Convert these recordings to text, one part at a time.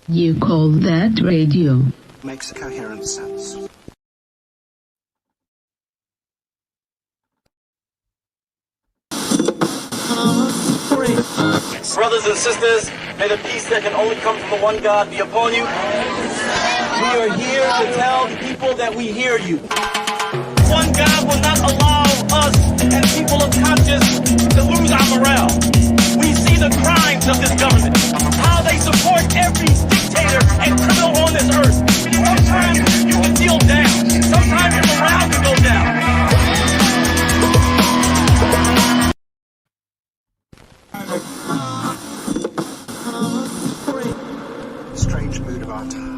You call that radio? Makes coherent sense. Brothers and sisters, may the peace that can only come from the one God be upon you. We are here to tell the people that we hear you. One God will not allow us and people of conscience to lose our morale. We see the crimes of this government, how they support every dictator and criminal on this earth. Sometimes you can feel down. Sometimes your morale can go down. Strange mood of our time.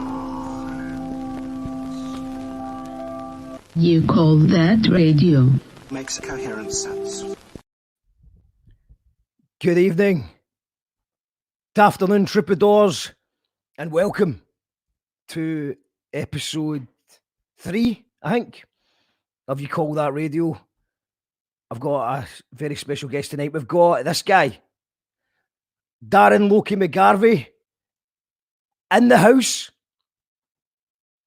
You call that radio? Makes coherent sense. Good evening, good afternoon, troubadours, and welcome to episode 3, I think, of You Call That Radio. I've got a very special guest tonight. We've got this guy, Darren Loki McGarvey, in the house,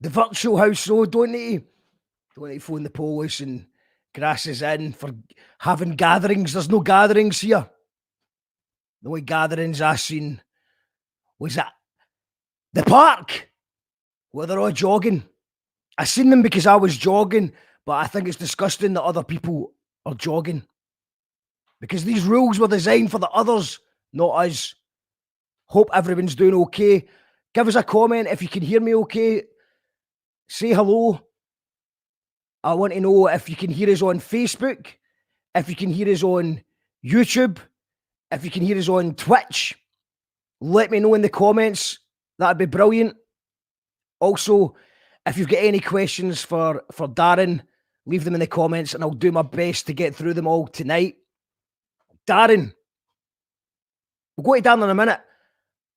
the virtual house. So don't need to phone the police and grass is in for having gatherings. There's no gatherings here. The only gatherings I seen was at the park where they're all jogging. I seen them because I was jogging, but I think it's disgusting that other people are jogging because these rules were designed for the others, not us. Hope everyone's doing okay. Give us a comment if you can hear me okay. Say hello. I want to know if you can hear us on Facebook, if you can hear us on YouTube, if you can hear us on Twitch. Let me know in the comments. That'd be brilliant. Also, if you've got any questions for Darren, leave them in the comments and I'll do my best to get through them all tonight. Darren, we'll go to Darren in a minute.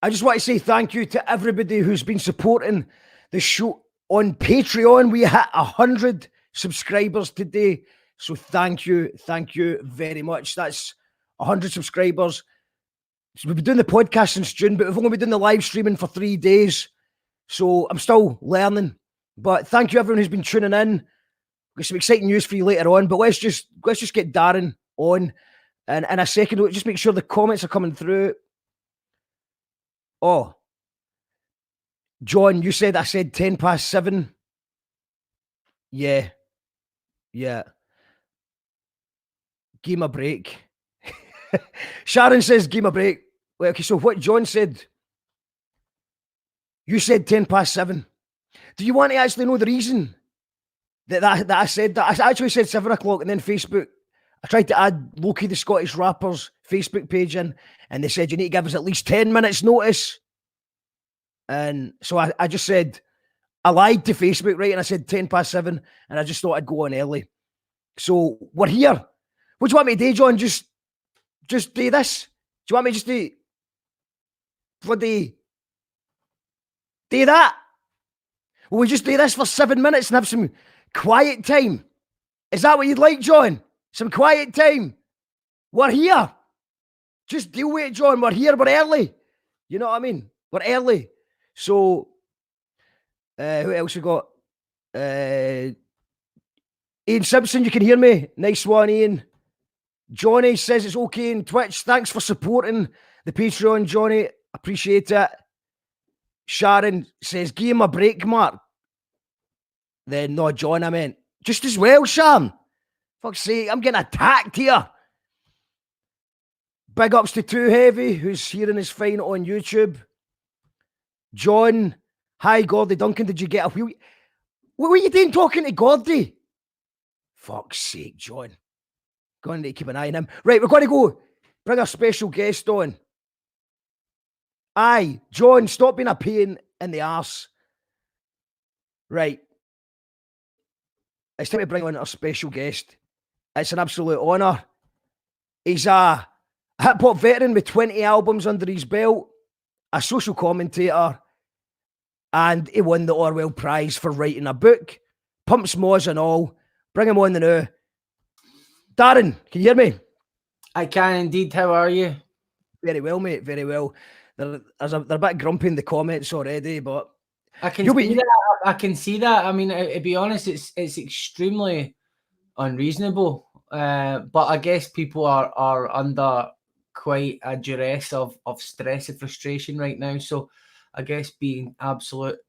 I just want to say thank you to everybody who's been supporting the show on Patreon. We hit 100 subscribers today. So thank you very much. That's 100 subscribers. So we've been doing the podcast since June, but we've only been doing the live streaming for 3 days. So I'm still learning. But thank you everyone who's been tuning in. Got some exciting news for you later on. But let's just get Darren on. And in a second, we'll just make sure the comments are coming through. Oh, John, you said I said 10 past 7. Yeah. Give him a break. Sharon says, give him a break. Well, okay, so what John said, you said 10 past 7. Do you want to actually know the reason that I said that? I actually said 7 o'clock, and then Facebook, I tried to add Loki the Scottish Rapper's Facebook page in, and they said you need to give us at least 10 minutes notice. And so I just said, I lied to Facebook, right? And I said 10 past 7, and I just thought I'd go on early. So we're here. What do you want me to do, John? Just do this? Do you want me just to bloody do that? Will we just do this for 7 minutes and have some quiet time? Is that what you'd like, John? Some quiet time? We're here. Just deal with it, John. We're here. We're early. You know what I mean? We're early. So, who else we got? Ian Simpson, you can hear me. Nice one, Ian. Johnny says it's okay in Twitch. Thanks for supporting the Patreon, Johnny. Appreciate it. Sharon says, give him a break, Mark. Then, no, John, I meant just as well, Sharon. Fuck's sake, I'm getting attacked here. Big ups to Too Heavy, who's hearing us fine on YouTube. John, hi, Gordy Duncan. Did you get a wheel? What were you doing talking to Gordy? Fuck's sake, John. Going to keep an eye on him. Right, we're going to go bring a special guest on. Aye, John, stop being a pain in the arse. Right. It's time to bring on our special guest. It's an absolute honour. He's a hip-hop veteran with 20 albums under his belt, a social commentator, and he won the Orwell Prize for writing a book. Pumps Moz and all. Bring him on the now. Darren, can you hear me? I can indeed. How are you? Very well, mate. Very well. they're a bit grumpy in the comments already, but I can you'll see be- that. I can see that. I mean, to be honest, it's extremely unreasonable. But I guess people are under quite a duress of stress and frustration right now. So I guess being absolute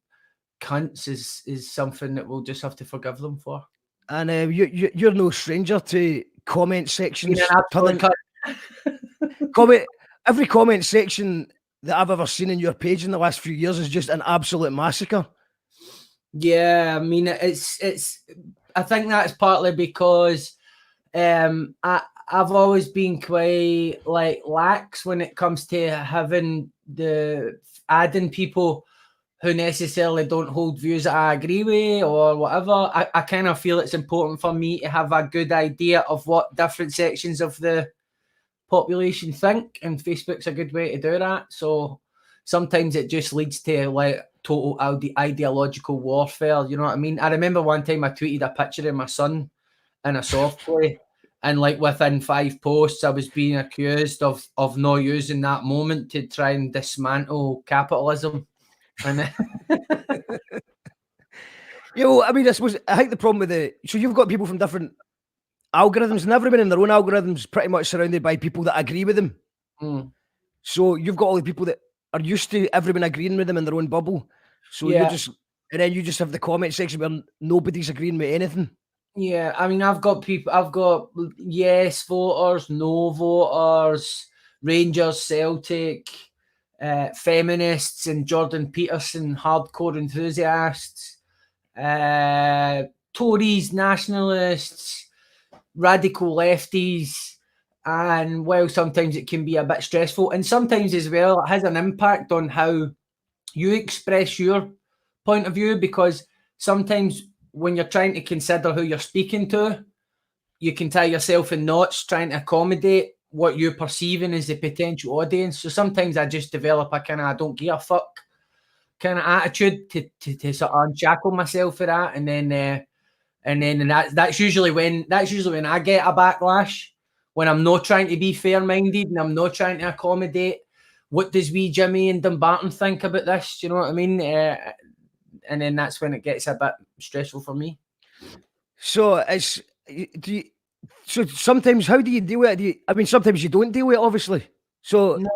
cunts is something that we'll just have to forgive them for. And you're no stranger to comment sections. Being an absolute cunt. Every comment section that I've ever seen in your page in the last few years is just an absolute massacre. Yeah, I mean, it's. I think that's partly because I've always been quite like lax when it comes to having adding people who necessarily don't hold views that I agree with or whatever. I kind of feel it's important for me to have a good idea of what different sections of the population think, and Facebook's a good way to do that. So sometimes it just leads to like total ideological warfare. You know what I mean? I remember one time I tweeted a picture of my son in a soft play, and like within 5 posts, I was being accused of not using that moment to try and dismantle capitalism. And I mean, I think the problem with so you've got people from different algorithms, and everyone in their own algorithms pretty much surrounded by people that agree with them. So you've got all the people that are used to everyone agreeing with them in their own bubble. So you just have the comment section where nobody's agreeing with anything. Yeah, I mean, I've got yes voters, no voters, Rangers, Celtic, feminists, and Jordan Peterson hardcore enthusiasts, Tories, nationalists, radical lefties. And while sometimes it can be a bit stressful, and sometimes as well, it has an impact on how you express your point of view, because sometimes when you're trying to consider who you're speaking to, you can tie yourself in knots trying to accommodate what you're perceiving as the potential audience. So sometimes I just develop a kind of I don't give a fuck kind of attitude to sort of unshackle myself for that, and then that's usually when I get a backlash, when I'm not trying to be fair-minded and I'm not trying to accommodate what does wee Jimmy and Dumbarton think about this. Do you know what I mean? And then that's when it gets a bit stressful for me. So so sometimes how do you deal with it? I mean, sometimes you don't deal with it, obviously. So no,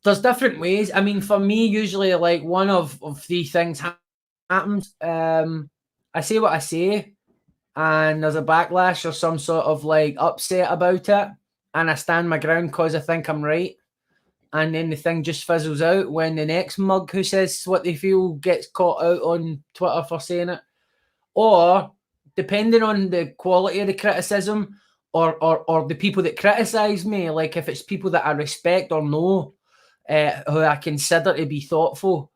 there's different ways. I mean, for me, usually like one of 3 things happens. I say what I say, and there's a backlash or some sort of like upset about it, and I stand my ground because I think I'm right. And then the thing just fizzles out when the next mug who says what they feel gets caught out on Twitter for saying it. Or, depending on the quality of the criticism or the people that criticise me, like if it's people that I respect or know, who I consider to be thoughtful,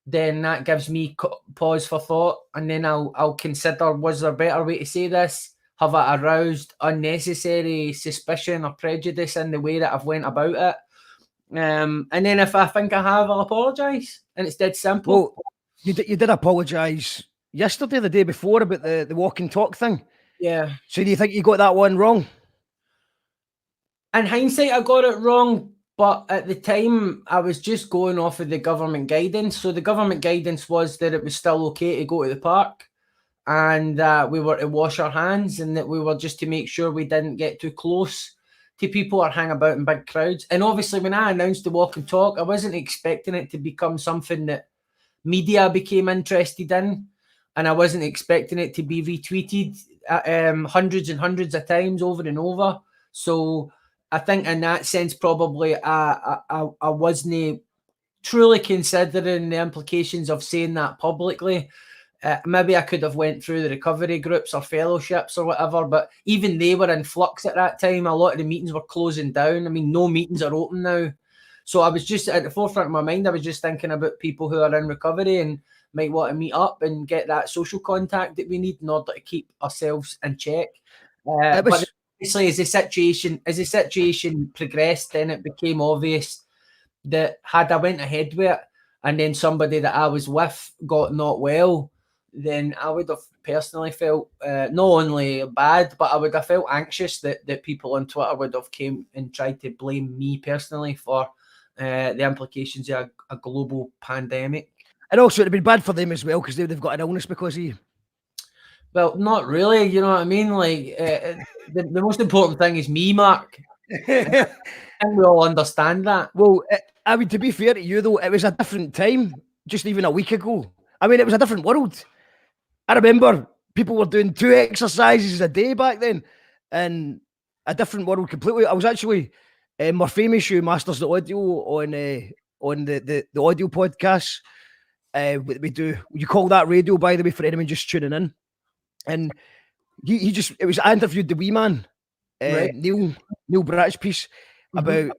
then that gives me pause for thought. And then I'll consider, was there a better way to say this? Have I aroused unnecessary suspicion or prejudice in the way that I've went about it? And then if I think I have, I'll apologise. And it's dead simple. Well, you did apologise yesterday, the day before, about the walk and talk thing. Yeah. So do you think you got that one wrong? In hindsight, I got it wrong. But at the time, I was just going off of the government guidance. So the government guidance was that it was still okay to go to the park, and that we were to wash our hands, and that we were just to make sure we didn't get too close to people or hang about in big crowds. And obviously, when I announced the walk and talk, I wasn't expecting it to become something that media became interested in, and I wasn't expecting it to be retweeted hundreds and hundreds of times over and over. So I think in that sense, probably I wasn't truly considering the implications of saying that publicly. Maybe I could have went through the recovery groups or fellowships or whatever, but even they were in flux at that time. A lot of the meetings were closing down. I mean, no meetings are open now. So I was just at the forefront of my mind. I was just thinking about people who are in recovery and might want to meet up and get that social contact that we need in order to keep ourselves in check. But obviously, as the situation progressed, then it became obvious that had I went ahead with it and then somebody that I was with got not well, then I would have personally felt not only bad, but I would have felt anxious that people on Twitter would have came and tried to blame me personally for the implications of a global pandemic. And also, it'd been bad for them as well because they've got an illness because of you. Well, not really. You know what I mean? Like, the most important thing is me, Mark. I think we all understand that. Well, I mean, to be fair to you, though, it was a different time just even a week ago. I mean, it was a different world. I remember people were doing 2 exercises a day back then, and a different world completely. I was actually more famous who masters the audio on the audio podcast. We do. You call that radio, by the way, for anyone just tuning in. And I interviewed the wee man, Right. Neil British piece about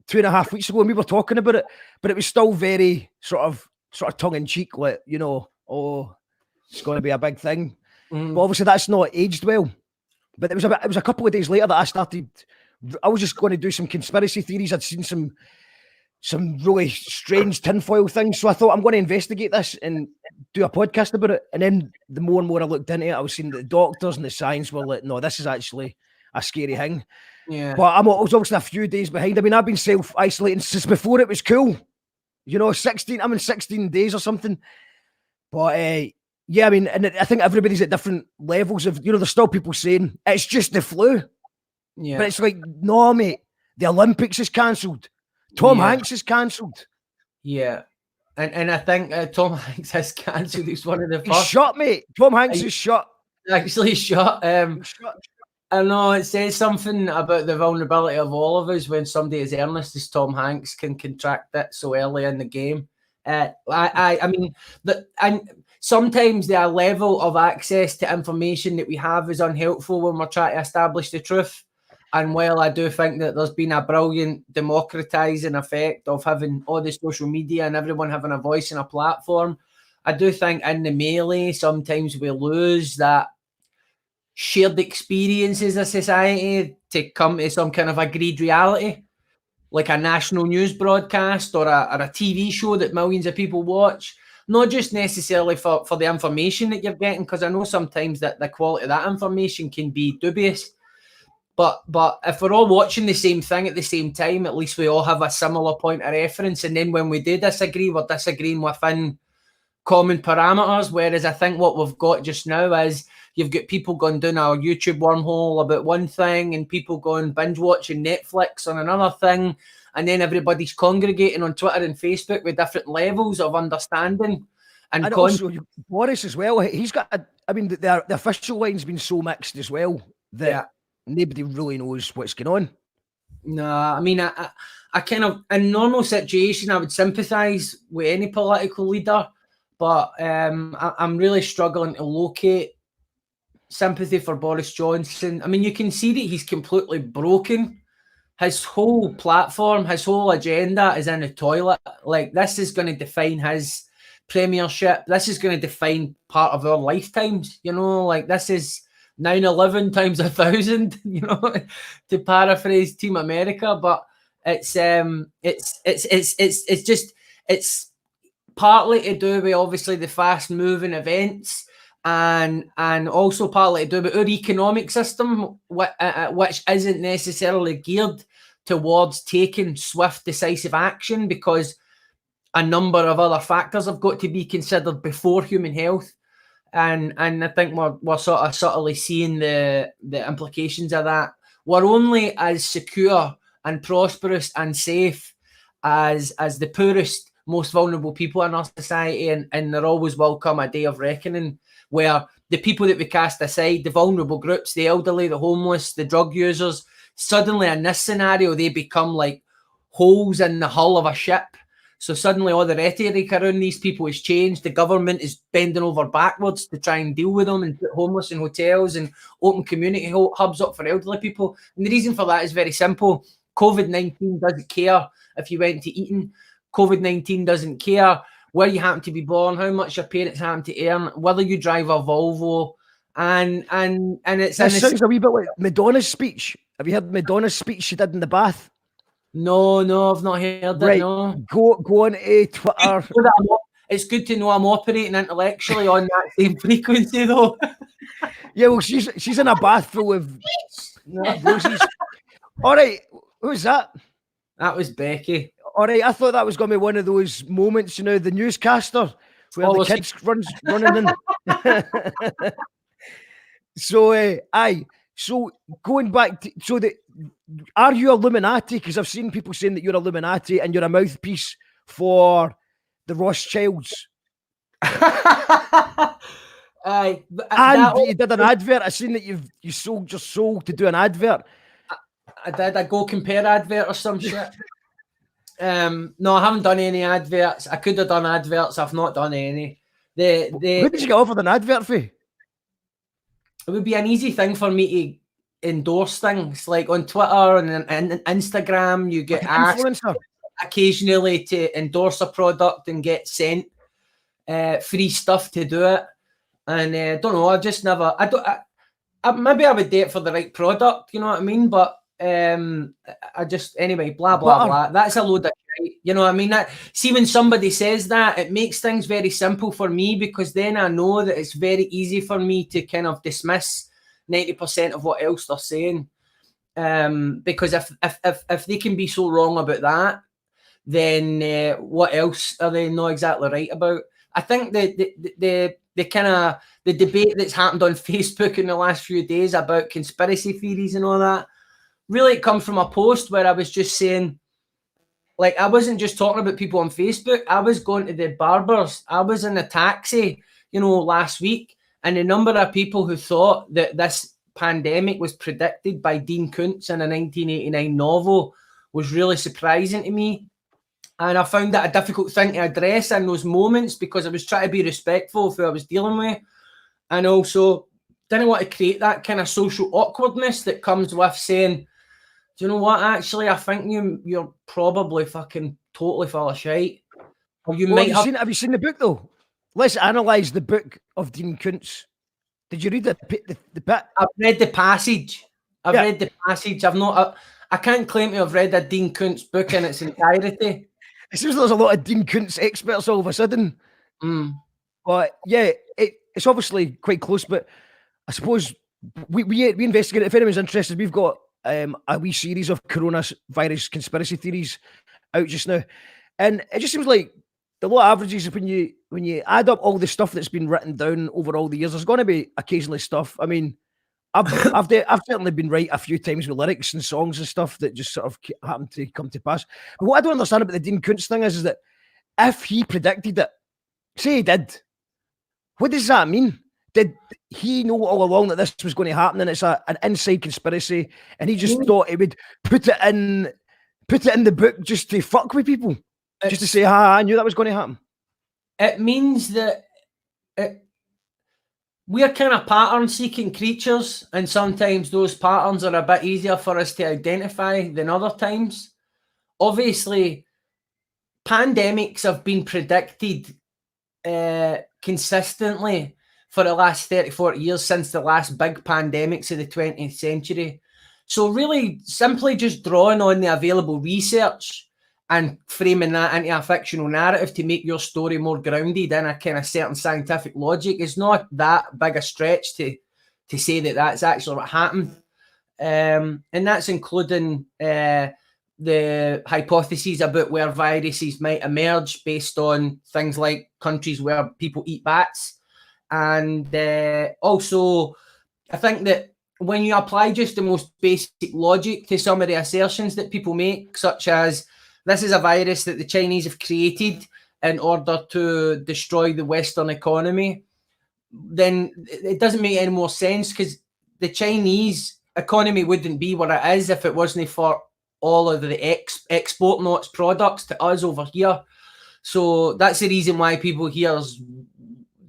2.5 weeks ago, and we were talking about it, but it was still very sort of tongue in cheek, like, you know, oh, it's going to be a big thing. But obviously that's not aged well. But it was a couple of days later that I was just going to do some conspiracy theories. I'd seen some really strange tinfoil things, so I thought I'm going to investigate this and do a podcast about it. And then the more and more I looked into it, I was seeing that the doctors and the science were like, no, this is actually a scary thing. Yeah. But I was obviously a few days behind. I mean, I've been self-isolating since before it was cool. You know, I'm in 16 days or something. But yeah, I mean, and I think everybody's at different levels of, you know, there's still people saying it's just the flu. Yeah. But it's like, no, mate, the Olympics is cancelled. Tom Hanks is cancelled. Yeah. And I think Tom Hanks has cancelled. He's one of the He's first. shot, mate. Tom Hanks is shot. Actually shot. He's shot. I know it says something about the vulnerability of all of us when somebody as earnest as Tom Hanks can contract it so early in the game. I mean, and sometimes the level of access to information that we have is unhelpful when we're trying to establish the truth. And while I do think that there's been a brilliant democratizing effect of having all the social media and everyone having a voice and a platform, I do think in the melee, sometimes we lose that shared experiences of society to come to some kind of agreed reality, like a national news broadcast or a TV show that millions of people watch. Not just necessarily for the information that you're getting, because I know sometimes that the quality of that information can be dubious. But if we're all watching the same thing at the same time, at least we all have a similar point of reference. And then when we do disagree, we're disagreeing within common parameters. Whereas I think what we've got just now is you've got people going down our YouTube wormhole about one thing and people going binge watching Netflix on another thing. And then everybody's congregating on Twitter and Facebook with different levels of understanding. And also Boris as well. He's got, the official line's been so mixed as well that nobody really knows what's going on. No, I mean, I kind of, in normal situation, I would sympathise with any political leader, but I'm really struggling to locate sympathy for Boris Johnson. I mean, you can see that he's completely broken. His whole platform, his whole agenda is in the toilet. Like, this is going to define his premiership. This is going to define part of our lifetimes. You know, like, this is 9/11 times 1,000. You know, to paraphrase Team America. But it's partly to do with obviously the fast moving events. And also partly to do with our economic system, which isn't necessarily geared towards taking swift, decisive action, because a number of other factors have got to be considered before human health. And I think we're sort of subtly seeing the implications of that. We're only as secure and prosperous and safe as the poorest, most vulnerable people in our society, and there always will come a day of reckoning where the people that we cast aside, the vulnerable groups, the elderly, the homeless, the drug users, suddenly in this scenario, they become like holes in the hull of a ship. So suddenly all the rhetoric around these people has changed. The government is bending over backwards to try and deal with them and put homeless in hotels and open community hubs up for elderly people. And the reason for that is very simple. COVID-19 doesn't care if you went to Eton. COVID-19 doesn't care where you happen to be born, how much your parents happen to earn, whether you drive a Volvo, and it's. That sounds a wee bit like Madonna's speech. Have you heard Madonna's speech she did in the bath? No, I've not heard that. Right. No. Go on to Twitter. It's good to know I'm operating intellectually on that same frequency, though. Yeah, well, she's in a bath full of roses. All right, who's that? That was Becky. All right, I thought that was going to be one of those moments, you know, the newscaster where the kids running in. So, aye. So going back to, are you Illuminati? Because I've seen people saying that you're Illuminati and you're a mouthpiece for the Rothschilds. Aye, and you did an advert. I've seen that you sold your soul to do an advert. I did a Go Compare advert or some shit. No, I haven't done any adverts. I could have done adverts. I've not done any. Who did you get offered an advert for? It would be an easy thing for me to endorse things like on Twitter and Instagram. You get asked occasionally to endorse a product and get sent free stuff to do it. And I don't know. I just never. Maybe I would do it for the right product. You know what I mean? But I just anyway. Blah blah blah. That's a load of shit. You know what I mean? See, when somebody says that, it makes things very simple for me because then I know that it's very easy for me to kind of dismiss 90% of what else they're saying. Because if they can be so wrong about that, then what else are they not exactly right about? I think the debate that's happened on Facebook in the last few days about conspiracy theories and all that really come from a post where I was just saying, like, I wasn't just talking about people on Facebook. I was going to the barbers. I was in a taxi, you know, last week, and the number of people who thought that this pandemic was predicted by Dean Koontz in a 1989 novel was really surprising to me. And I found that a difficult thing to address in those moments because I was trying to be respectful of who I was dealing with. And also didn't want to create that kind of social awkwardness that comes with saying, do you know what, actually, I think you're probably fucking totally full of shite. Or you might have you seen the book, though? Let's analyse the book of Dean Koontz. Did you read the bit? I've read the passage. Read the passage. I've not... I can't claim to have read a Dean Koontz book in its entirety. It seems there's a lot of Dean Koontz experts all of a sudden. But yeah, it's obviously quite close. But I suppose we investigate it. If anyone's interested, we've got a wee series of coronavirus conspiracy theories out just now, and it just seems like the law of averages. When you add up all the stuff that's been written down over all the years, there's going to be occasionally stuff. I mean, I've certainly been right a few times with lyrics and songs and stuff that just sort of happen to come to pass. But what I don't understand about the Dean Koontz thing is that if he predicted it, say he did, what does that mean? Did he know all along that this was going to happen and it's an inside conspiracy and he just thought he would put it in the book just to fuck with people? Just to say, I knew that was going to happen. It means that we're kind of pattern-seeking creatures, and sometimes those patterns are a bit easier for us to identify than other times. Obviously, pandemics have been predicted consistently for the last 30, 40 years since the last big pandemics of the 20th century. So really, simply just drawing on the available research and framing that into a fictional narrative to make your story more grounded in a kind of certain scientific logic is not that big a stretch to say that that's actually what happened. And that's including the hypotheses about where viruses might emerge based on things like countries where people eat bats. And also, I think that when you apply just the most basic logic to some of the assertions that people make, such as this is a virus that the Chinese have created in order to destroy the Western economy, then it doesn't make any more sense because the Chinese economy wouldn't be what it is if it wasn't for all of the export notes products to us over here. So that's the reason why people here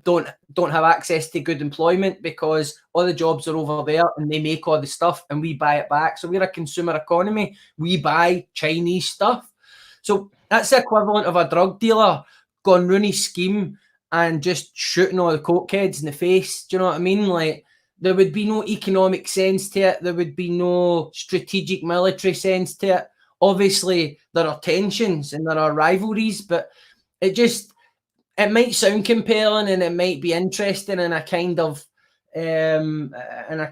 don't have access to good employment, because all the jobs are over there and they make all the stuff and we buy it back. So we're a consumer economy. We buy Chinese stuff. So that's the equivalent of a drug dealer gone Rooney scheme and just shooting all the cokeheads in the face. Do you know what I mean? Like, there would be no economic sense to it. There would be no strategic military sense to it. Obviously, there are tensions and there are rivalries, but it might sound compelling and it might be interesting in a kind of HBO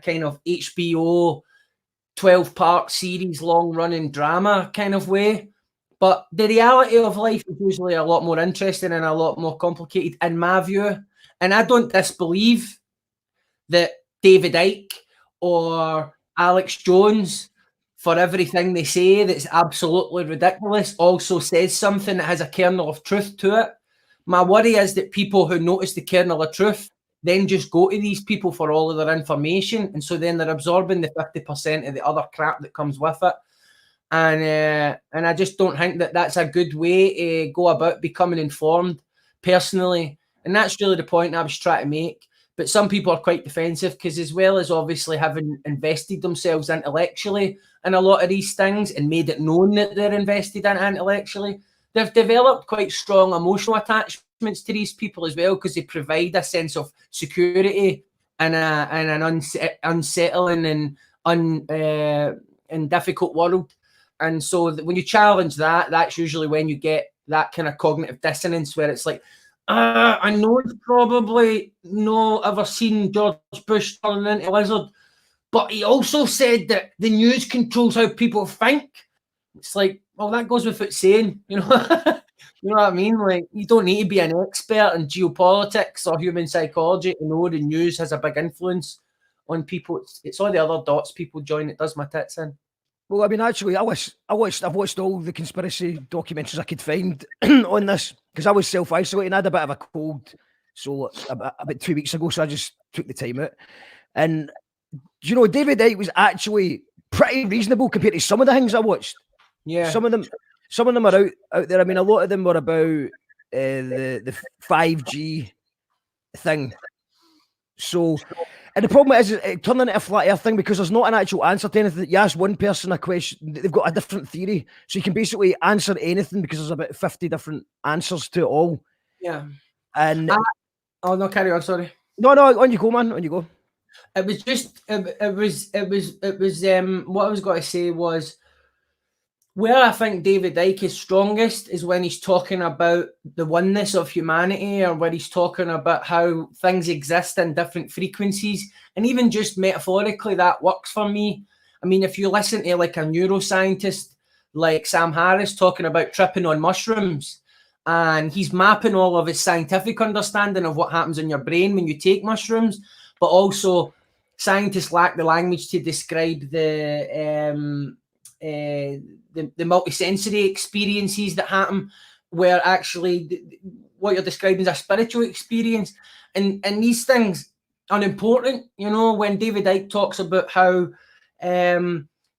12-part series, long-running drama kind of way. But the reality of life is usually a lot more interesting and a lot more complicated, in my view. And I don't disbelieve that David Icke or Alex Jones, for everything they say that's absolutely ridiculous, also says something that has a kernel of truth to it. My worry is that people who notice the kernel of truth then just go to these people for all of their information, and so then they're absorbing the 50% of the other crap that comes with it. And I just don't think that that's a good way to go about becoming informed, personally. And that's really the point I was trying to make. But some people are quite defensive because, as well as obviously having invested themselves intellectually in a lot of these things and made it known that they're invested in intellectually, they've developed quite strong emotional attachments to these people as well, because they provide a sense of security in an unsettling and difficult world. And so when you challenge that, that's usually when you get that kind of cognitive dissonance where it's like, I know it's probably no ever seen George Bush turn into a lizard, but he also said that the news controls how people think. It's like, well, that goes without saying, you know. You know what I mean? Like, you don't need to be an expert in geopolitics or human psychology to know the news has a big influence on people. It's all the other dots people join that does my tits in. Well, I mean, actually, I've watched all the conspiracy documentaries I could find on this, because I was self-isolating. I had a bit of a cold, so about 2 weeks ago, so I just took the time out. And you know, David Icke was actually pretty reasonable compared to some of the things I watched. Yeah, some of them are out there. I mean, a lot of them were about the 5G thing. So. And the problem is it turned into a flat earth thing because there's not an actual answer to anything. You ask one person a question, they've got a different theory. So you can basically answer anything because there's about 50 different answers to it all. Yeah. And oh no, carry on, sorry. No, on you go, man. On you go. It was just it was what I was going to say was, where I think David Icke is strongest is when he's talking about the oneness of humanity, or where he's talking about how things exist in different frequencies. And even just metaphorically, that works for me. I mean, if you listen to like a neuroscientist like Sam Harris talking about tripping on mushrooms, and he's mapping all of his scientific understanding of what happens in your brain when you take mushrooms, but also scientists lack the language to describe the multisensory experiences that happen, where actually what you're describing is a spiritual experience, and these things are important. You know, when David Icke talks about how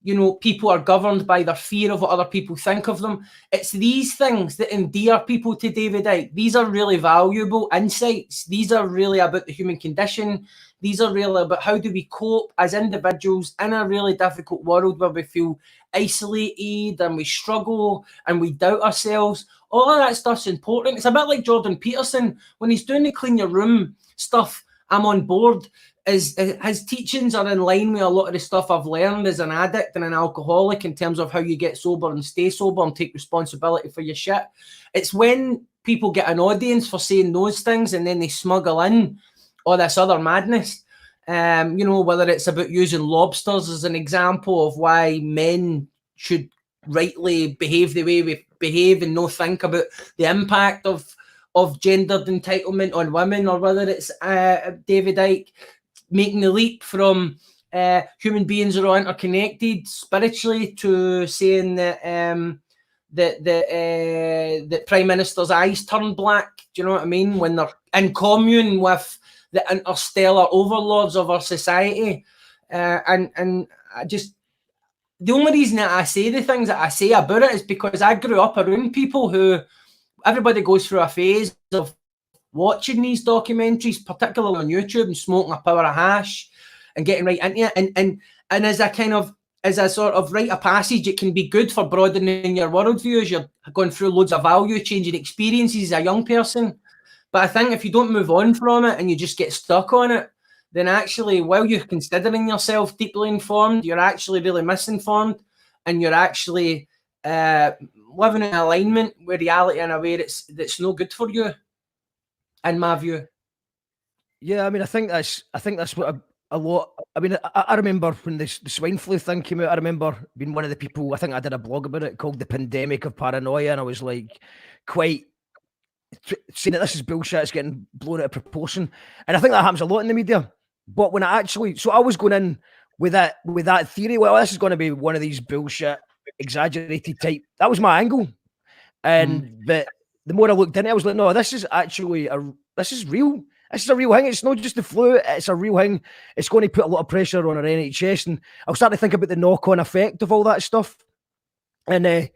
you know, people are governed by their fear of what other people think of them, it's these things that endear people to David Icke. These are really valuable insights. These are really about the human condition. These are really about how do we cope as individuals in a really difficult world where we feel isolated and we struggle and we doubt ourselves. All of that stuff's important. It's a bit like Jordan Peterson. When he's doing the clean your room stuff, I'm on board. His teachings are in line with a lot of the stuff I've learned as an addict and an alcoholic in terms of how you get sober and stay sober and take responsibility for your shit. It's when people get an audience for saying those things and then they smuggle in all this other madness. You know, whether it's about using lobsters as an example of why men should rightly behave the way we behave and not think about the impact of gendered entitlement on women, or whether it's David Icke making the leap from human beings are all interconnected spiritually to saying that that prime minister's eyes turn black. Do you know what I mean? When they're in commune with the interstellar overlords of our society. And I just, the only reason that I say the things that I say about it is because I grew up around people who, everybody goes through a phase of watching these documentaries, particularly on YouTube, and smoking a power of hash and getting right into it. And as a sort of rite of passage, it can be good for broadening your worldview as you're going through loads of value-changing experiences as a young person. But I think if you don't move on from it and you just get stuck on it, then actually, while you're considering yourself deeply informed, you're actually really misinformed, and you're actually living in alignment with reality in a way that's no good for you, in my view. Yeah, I mean, I think that's what a lot. I mean, I remember when the swine flu thing came out. I remember being one of the people. I think I did a blog about it called "The Pandemic of Paranoia," and I was like, quite saying that this is bullshit. It's getting blown out of proportion, and I think that happens a lot in the media. But when I was going in with that theory. Well, this is going to be one of these bullshit, exaggerated type. That was my angle, and but the more I looked into it, I was like, no, this is actually this is real. This is a real thing. It's not just the flu. It's a real thing. It's going to put a lot of pressure on our NHS. And I'll start to think about the knock-on effect of all that stuff. And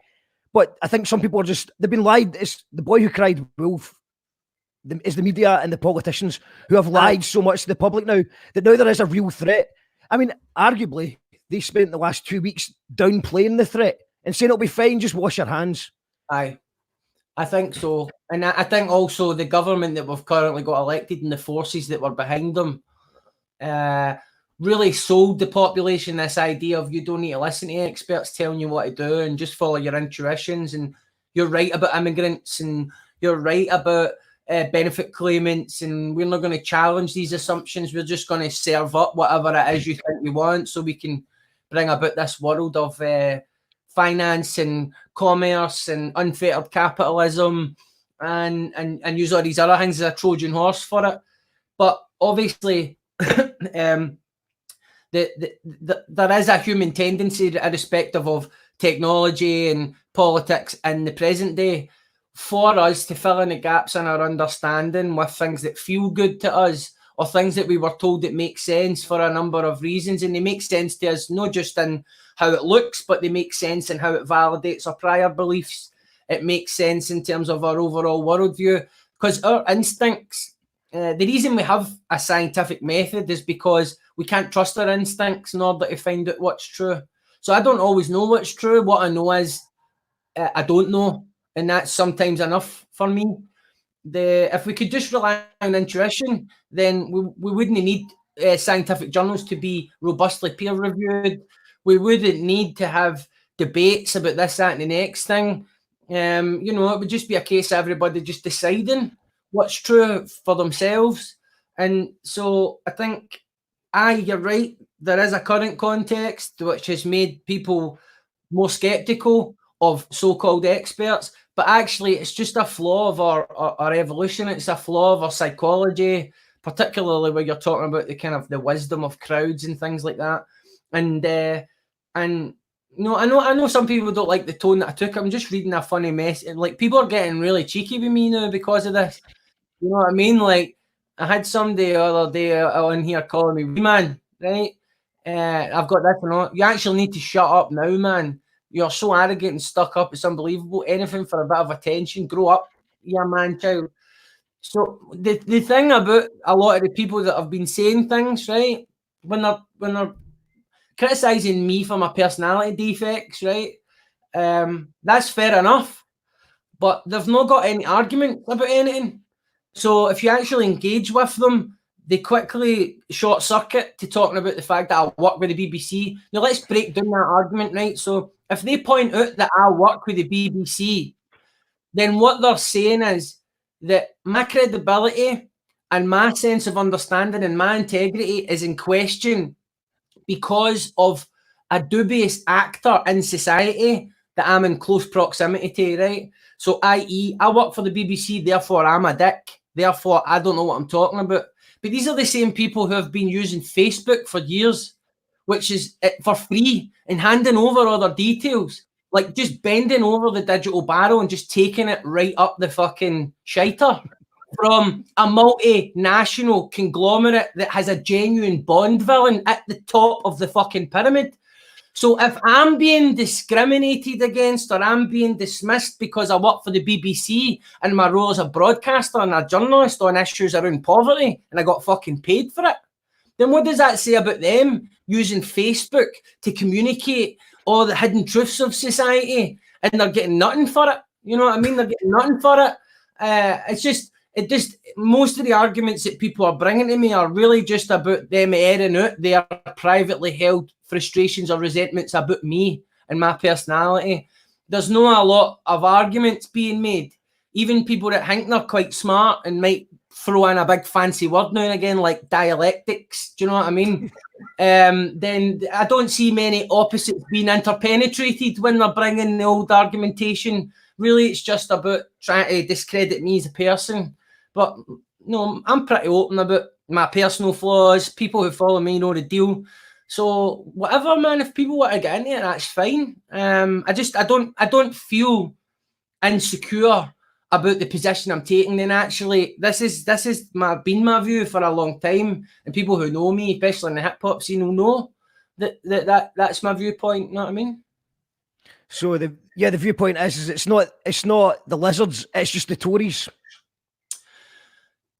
but I think some people they've been lied. It's the boy who cried wolf. Is the media and the politicians who have lied so much to the public now that now there is a real threat. I mean, arguably, they spent the last 2 weeks downplaying the threat and saying it'll be fine, just wash your hands. Aye. I think so. And I think also the government that we've currently got elected and the forces that were behind them really sold the population this idea of you don't need to listen to experts telling you what to do and just follow your intuitions. And you're right about immigrants and you're right about benefit claimants, and we're not going to challenge these assumptions. We're just going to serve up whatever it is you think you want so we can bring about this world of finance and commerce and unfettered capitalism and use all these other things as a Trojan horse for it. But obviously, there is a human tendency, irrespective of technology and politics in the present day, for us to fill in the gaps in our understanding with things that feel good to us or things that we were told that make sense for a number of reasons. And they make sense to us not just in how it looks, but they make sense in how it validates our prior beliefs. It makes sense in terms of our overall worldview, because our instincts, the reason we have a scientific method is because we can't trust our instincts in order to find out what's true. So I don't always know what's true. What I know is I don't know. And that's sometimes enough for me. If we could just rely on intuition, then we wouldn't need scientific journals to be robustly peer reviewed. We wouldn't need to have debates about this, that, and the next thing. It would just be a case of everybody just deciding what's true for themselves. And so I think, you're right. There is a current context which has made people more skeptical of so-called experts, but actually it's just a flaw of our evolution. It's a flaw of our psychology, particularly where you're talking about the kind of the wisdom of crowds and things like that. And I know some people don't like the tone that I took. I'm just reading a funny mess, and like people are getting really cheeky with me now because of this. You know what I mean? Like I had somebody the other day on here calling me wee man, right? I've got this and all. You actually need to shut up now, man. You're so arrogant and stuck up. It's unbelievable. Anything for a bit of attention. Grow up, you man child. So the thing about a lot of the people that have been saying things, right, when they're criticizing me for my personality defects, right, that's fair enough. But they've not got any argument about anything. So if you actually engage with them, they quickly short circuit to talking about the fact that I work with the BBC. Now let's break down that argument, right? So if they point out that I work with the BBC, then what they're saying is that my credibility and my sense of understanding and my integrity is in question because of a dubious actor in society that I'm in close proximity to, right? So, i.e., I work for the BBC, therefore I'm a dick. Therefore, I don't know what I'm talking about. But these are the same people who have been using Facebook for years, which is for free, and handing over all their details, like just bending over the digital barrel and just taking it right up the fucking shiter from a multinational conglomerate that has a genuine Bond villain at the top of the fucking pyramid. So if I'm being discriminated against or I'm being dismissed because I work for the BBC and my role as a broadcaster and a journalist on issues around poverty and I got fucking paid for it, then what does that say about them using Facebook to communicate all the hidden truths of society and they're getting nothing for it? You know what I mean? They're getting nothing for it. Most of the arguments that people are bringing to me are really just about them airing out their privately held frustrations or resentments about me and my personality. There's not a lot of arguments being made. Even people that think they're quite smart and might throw in a big fancy word now and again, like dialectics. Do you know what I mean? Then I don't see many opposites being interpenetrated when they're bringing the old argumentation. Really, it's just about trying to discredit me as a person. But no, I'm pretty open about my personal flaws. People who follow me know the deal. So whatever, man. If people want to get into it, that's fine. I don't feel insecure about the position I'm taking. Then actually, this is been my view for a long time, and people who know me, especially in the hip hop scene, will know that's my viewpoint. You know what I mean? So the viewpoint is it's not the lizards, it's just the Tories.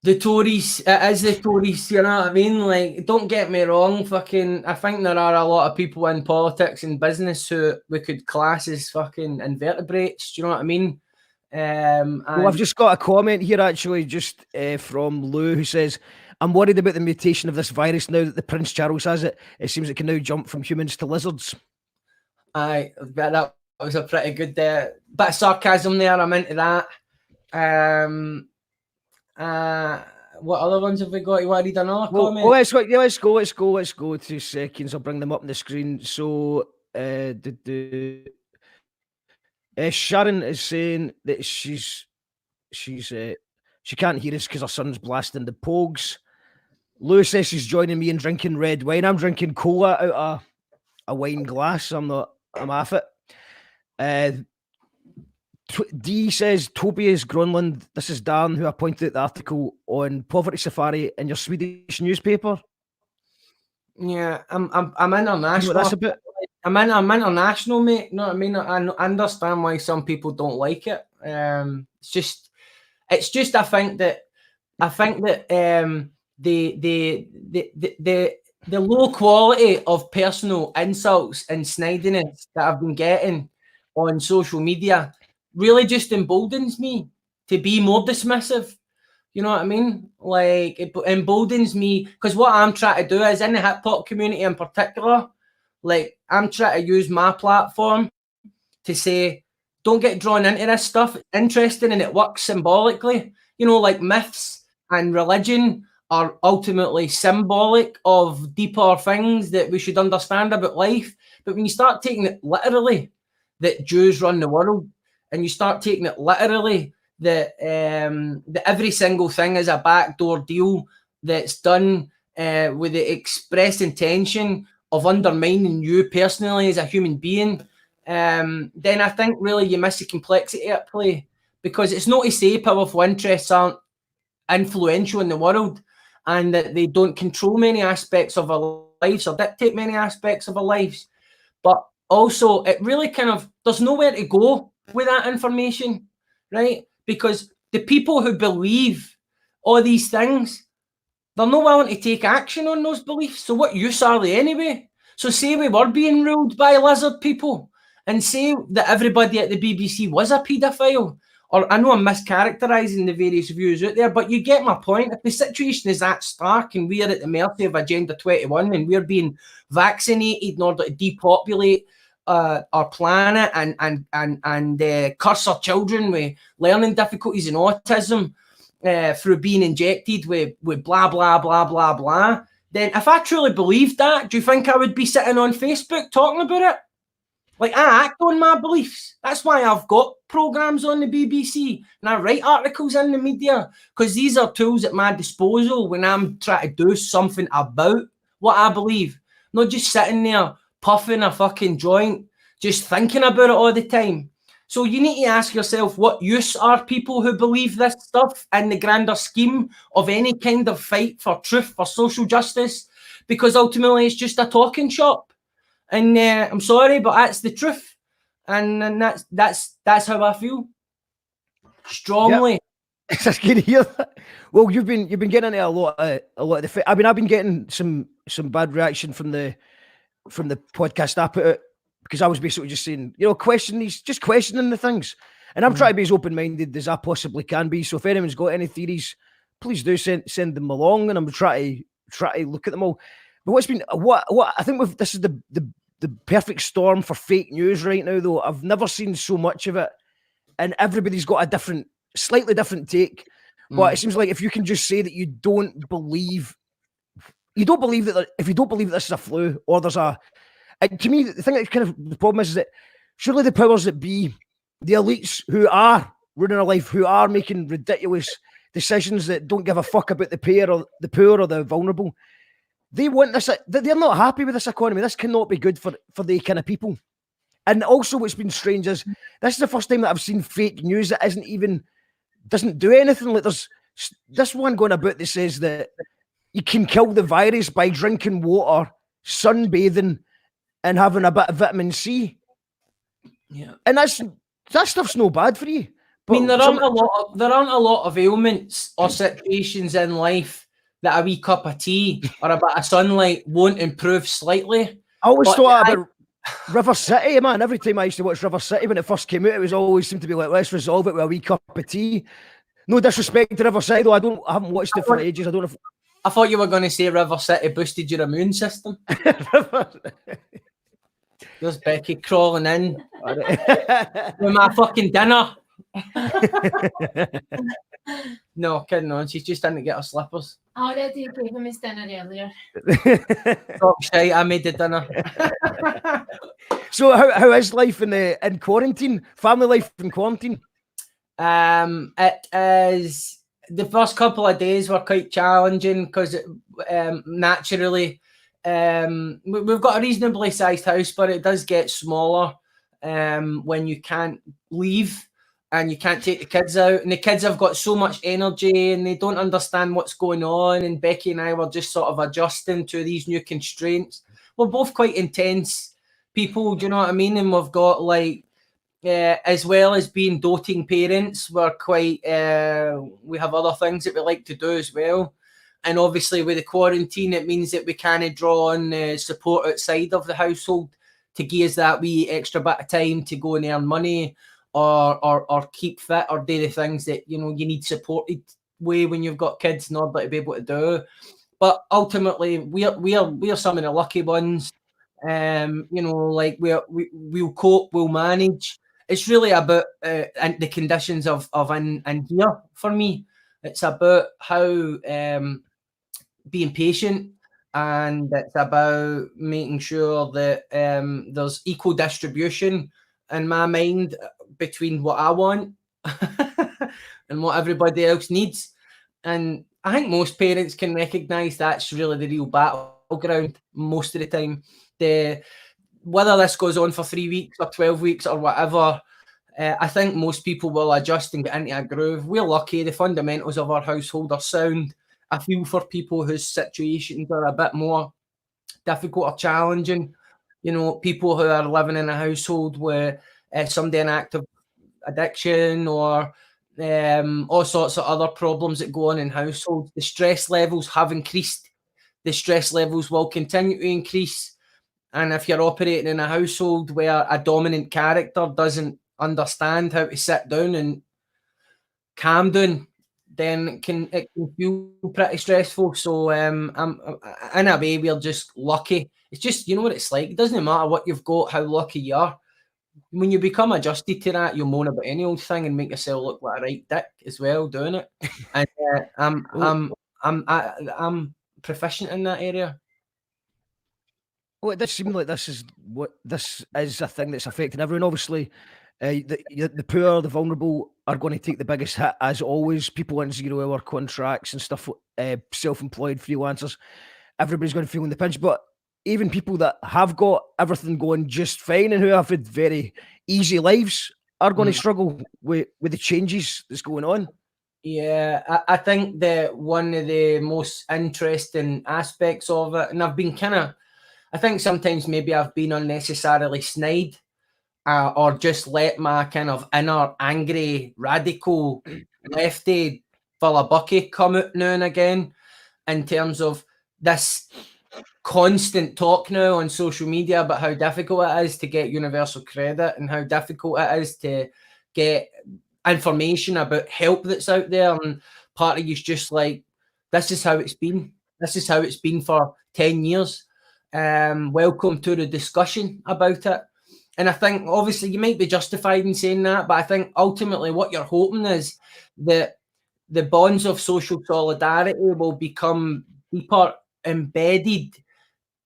The Tories, it is the Tories, you know what I mean? Like, don't get me wrong, I think there are a lot of people in politics and business who we could class as fucking invertebrates, do you know what I mean? Well, I've just got a comment here actually, just from Lou, who says, I'm worried about the mutation of this virus now that the Prince Charles has it. It seems it can now jump from humans to lizards. Aye, that was a pretty good bit of sarcasm there. I'm into that. What other ones have we got? You want to read another comment? Well, let's go. 2 seconds. I'll bring them up on the screen. So, Sharon is saying that she can't hear us because her son's blasting the Pogues. Lewis says she's joining me in drinking red wine. I'm drinking cola out of a wine glass. I'm off it. D says Toby is Grönland. This is Darren, who I pointed out the article on poverty safari in your Swedish newspaper. Yeah, I'm international. You know what that's a bit. I'm international, mate. You know what I mean? I understand why some people don't like it. It's just I think that the low quality of personal insults and snidiness that I've been getting on social media really just emboldens me to be more dismissive. You know what I mean? Like, it emboldens me, because what I'm trying to do is, in the hip hop community in particular, like, I'm trying to use my platform to say, don't get drawn into this stuff. It's interesting and it works symbolically. You know, like, myths and religion are ultimately symbolic of deeper things that we should understand about life. But when you start taking it literally that Jews run the world, and you start taking it literally that every single thing is a backdoor deal that's done with the express intention of undermining you personally as a human being, then I think really you miss the complexity at play. Because it's not to say powerful interests aren't influential in the world and that they don't control many aspects of our lives or dictate many aspects of our lives, but also it really kind of, there's nowhere to go with that information, right? Because the people who believe all these things, they're not willing to take action on those beliefs. So what use are they anyway? So say we were being ruled by lizard people, and say that everybody at the BBC was a paedophile, or I know I'm mischaracterising the various views out there, but you get my point. If the situation is that stark and we're at the mercy of Agenda 21 and we're being vaccinated in order to depopulate our planet and curse our children with learning difficulties and autism through being injected with blah, blah, blah, blah, blah, then if I truly believed that, do you think I would be sitting on Facebook talking about it? Like, I act on my beliefs. That's why I've got programmes on the BBC and I write articles in the media, because these are tools at my disposal when I'm trying to do something about what I believe. Not just sitting there puffing a fucking joint, just thinking about it all the time. So you need to ask yourself, what use are people who believe this stuff in the grander scheme of any kind of fight for truth, for social justice? Because ultimately it's just a talking shop. And I'm sorry, but that's the truth. And that's how I feel. Strongly. Yep. I can hear that. Well, you've been getting into a lot of the. I mean, I've been getting some bad reaction from the podcast I put out, because I was basically just saying, questioning the things, and I'm trying to be as open minded as I possibly can be. So if anyone's got any theories, please do send them along, and I'm trying to look at them all. But what I think this is the perfect storm for fake news right now, though. I've never seen so much of it, and everybody's got a slightly different take. But it seems like if you can just say that you don't believe that, if you don't believe that this is a flu or there's a, to me, the thing that kind of the problem is that surely the powers that be, the elites who are running a life, who are making ridiculous decisions that don't give a fuck about the poor or the vulnerable, they want this. They're not happy with this economy. This cannot be good for the kind of people. And also, what's been strange is this is the first time that I've seen fake news that doesn't do anything. Like there's this one going about that says that you can kill the virus by drinking water, sunbathing, and having a bit of vitamin C. Yeah, and that stuff's no bad for you. I mean, there aren't a lot of ailments or situations in life that a wee cup of tea or a bit of sunlight won't improve slightly. I always thought about River City, man. Every time I used to watch River City when it first came out, it was always seemed to be like, let's resolve it with a wee cup of tea. No disrespect to River City, though. I haven't watched it for ages. I don't know. I thought you were going to say River City boosted your immune system. There's Becky crawling in with my fucking dinner. No, kidding on. She's just in to get her slippers. I already gave him his dinner earlier. Oh, shite, I made the dinner. So how is life in quarantine? Family life in quarantine? It is, the first couple of days were quite challenging because naturally we've got a reasonably sized house, but it does get smaller when you can't leave and you can't take the kids out, and the kids have got so much energy and they don't understand what's going on, and Becky and I were just sort of adjusting to these new constraints. We're both quite intense people, do you know what I mean? And we've got like as well as being doting parents, we're quite we have other things that we like to do as well. And obviously with the quarantine, it means that we kind of draw on support outside of the household to give us that wee extra bit of time to go and earn money or keep fit or do the things that, you know, you need supported way when you've got kids in order to be able to do. But ultimately, we're some of the lucky ones. You know, like we'll cope, we'll manage. It's really about and the conditions of in here for me. It's about how being patient, and it's about making sure that there's equal distribution in my mind between what I want and what everybody else needs. And I think most parents can recognise that's really the real battleground most of the time. Whether this goes on for 3 weeks or 12 weeks or whatever, I think most people will adjust and get into a groove. We're lucky. The fundamentals of our household are sound. I feel for people whose situations are a bit more difficult or challenging. You know, people who are living in a household with somebody in active addiction or all sorts of other problems that go on in households. The stress levels have increased. The stress levels will continue to increase. And if you're operating in a household where a dominant character doesn't understand how to sit down and calm down, then it can feel pretty stressful. So I'm in a way, we're just lucky. It's just, you know what it's like. It doesn't matter what you've got, how lucky you are. When you become adjusted to that, you'll moan about any old thing and make yourself look like a right dick as well doing it. And I'm proficient in that area. Well, it does seem like this is a thing that's affecting everyone. Obviously, the poor, the vulnerable are going to take the biggest hit, as always. People in 0-hour contracts and stuff, self-employed freelancers, everybody's going to feel in the pinch. But even people that have got everything going just fine and who have had very easy lives are going to struggle with the changes that's going on. Yeah, I think that one of the most interesting aspects of it, and I've been I think sometimes maybe I've been unnecessarily snide or just let my kind of inner angry, radical lefty full of bucky come out now and again in terms of this constant talk now on social media about how difficult it is to get universal credit and how difficult it is to get information about help that's out there. And part of you's just like, this is how it's been. This is how it's been for 10 years. Welcome to the discussion about it. And I think obviously you might be justified in saying that, but I think ultimately what you're hoping is that the bonds of social solidarity will become deeper embedded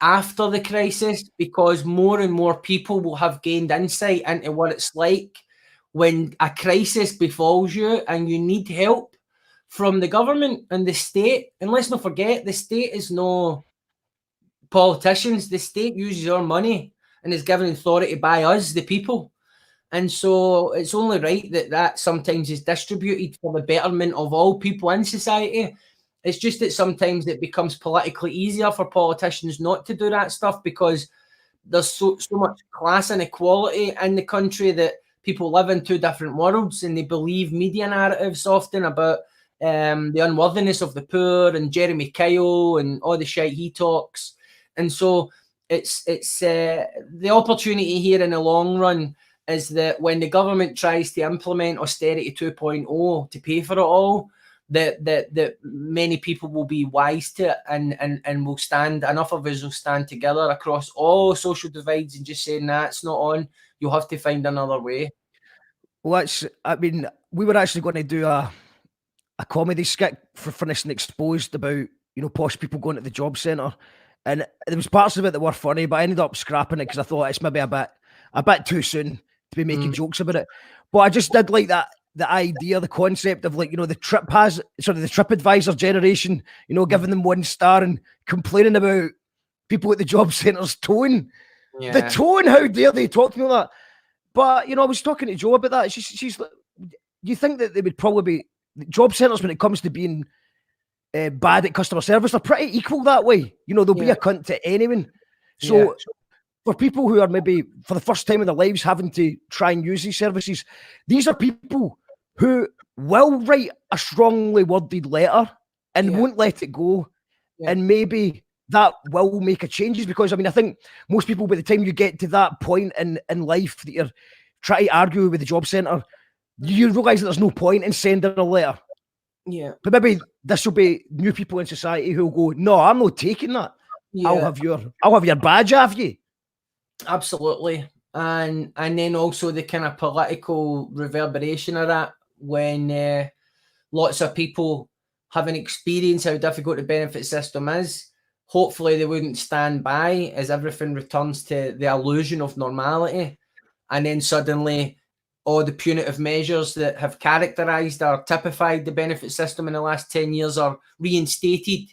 after the crisis, because more and more people will have gained insight into what it's like when a crisis befalls you and you need help from the government and the state. And let's not forget, the state is no politicians. The state uses our money and is given authority by us, the people. And so it's only right that sometimes is distributed for the betterment of all people in society. It's just that sometimes it becomes politically easier for politicians not to do that stuff, because there's so much class inequality in the country that people live in two different worlds, and they believe media narratives often about the unworthiness of the poor and Jeremy Kyle and all the shit he talks. And so it's the opportunity here in the long run is that when the government tries to implement austerity 2.0 to pay for it all, that many people will be wise to it, and will stand, enough of us will stand together across all social divides and just say, nah, it's not on, you'll have to find another way. Well, we were actually going to do a comedy skit for Finished and Exposed about, posh people going to the job centre. And there was parts of it that were funny, but I ended up scrapping it because I thought it's maybe a bit too soon to be making jokes about it. But I just did like that, the idea, the concept of the TripAdvisor generation, giving them 1 star and complaining about people at the job centre's tone. Yeah. The tone, how dare they talk to me like that? But, I was talking to Jo about that. She's like, you think that they would probably be, job centres when it comes to being bad at customer service, they're pretty equal that way. They'll be a cunt to anyone. So for people who are maybe for the first time in their lives having to try and use these services, these are people who will write a strongly worded letter and won't let it go. And maybe that will make a changes, because I think most people, by the time you get to that point in life that you're trying to argue with the job centre, you realise that there's no point in sending a letter. Yeah. But maybe this will be new people in society who'll go, no, I'm not taking that. Yeah. I'll have your badge off you. Absolutely. And then also the kind of political reverberation of that, when lots of people have an experience how difficult the benefit system is, hopefully they wouldn't stand by as everything returns to the illusion of normality. And then suddenly all the punitive measures that have characterised or typified the benefit system in the last 10 years are reinstated.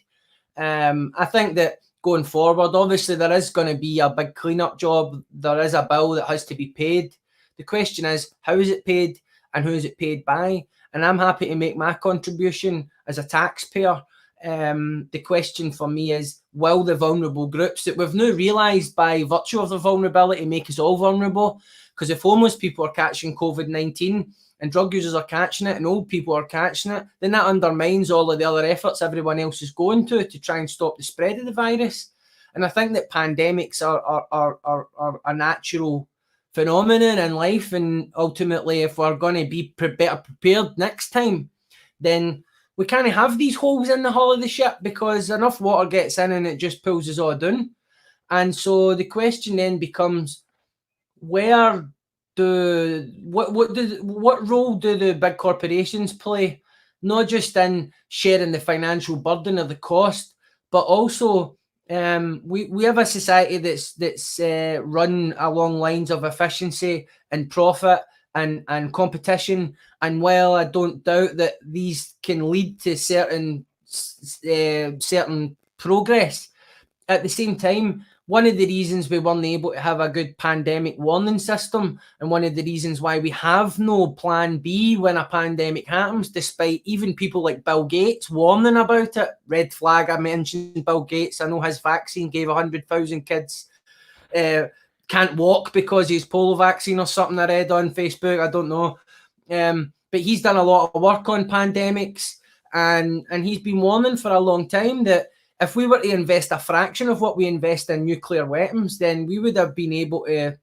I think that going forward, obviously there is going to be a big clean-up job. There is a bill that has to be paid. The question is, how is it paid and who is it paid by? And I'm happy to make my contribution as a taxpayer. The question for me is, will the vulnerable groups that we've now realised by virtue of their vulnerability make us all vulnerable? Because if homeless people are catching COVID-19 and drug users are catching it and old people are catching it, then that undermines all of the other efforts everyone else is going to try and stop the spread of the virus. And I think that pandemics are a natural phenomenon in life. And ultimately, if we're going to be better prepared next time, then we can't have these holes in the hull of the ship, because enough water gets in and it just pulls us all down. And so the question then becomes, what role do the big corporations play, not just in sharing the financial burden of the cost, but also we have a society that's run along lines of efficiency and profit and competition. And while I don't doubt that these can lead to certain progress, at the same time, one of the reasons we weren't able to have a good pandemic warning system, and one of the reasons why we have no plan B when a pandemic happens, despite even people like Bill Gates warning about it. Red flag, I mentioned Bill Gates. I know his vaccine gave 100,000 kids can't walk because he's polio vaccine or something I read on Facebook. I don't know. But he's done a lot of work on pandemics, and he's been warning for a long time that if we were to invest a fraction of what we invest in nuclear weapons, then we would have been able to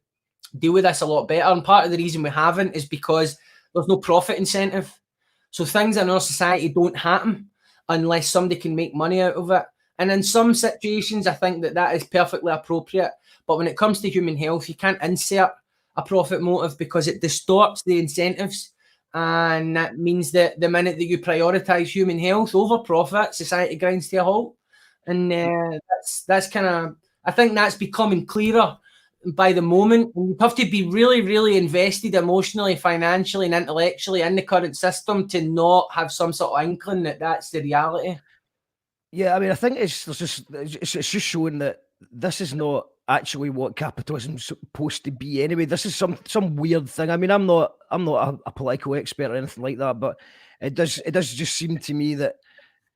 deal with this a lot better. And part of the reason we haven't is because there's no profit incentive. So things in our society don't happen unless somebody can make money out of it. And in some situations, I think that is perfectly appropriate. But when it comes to human health, you can't insert a profit motive because it distorts the incentives. And that means that the minute that you prioritise human health over profit, society grinds to a halt. And that's kind of, I think that's becoming clearer by the moment. And you have to be really, really invested emotionally, financially, and intellectually in the current system to not have some sort of inkling that that's the reality. Yeah, I mean, I think it's just showing that this is not actually what capitalism's supposed to be anyway. This is some weird thing. I mean, I'm not a political expert or anything like that, but it does just seem to me that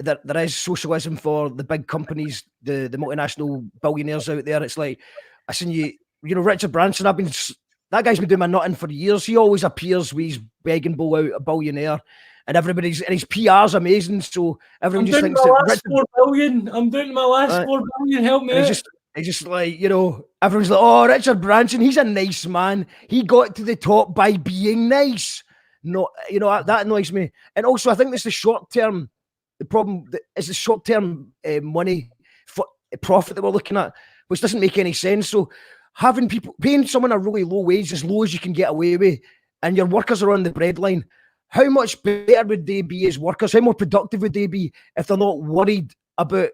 there is socialism for the big companies, the multinational billionaires out there. It's like, I seen you know, Richard Branson. That guy's been doing my nutting for years. He always appears with his begging bowl out, a billionaire. And his PR's amazing, so everyone just thinks that Richard, 4 billion. I'm doing my last 4 billion. Help me! It's just like, you know, everyone's like, oh, Richard Branson, he's a nice man. He got to the top by being nice. No, you know, that annoys me. And also, I think this is the problem is the short term money for profit that we're looking at, which doesn't make any sense. So having people paying someone a really low wage, as low as you can get away with, and your workers are on the breadline. How much better would they be as workers? How more productive would they be if they're not worried about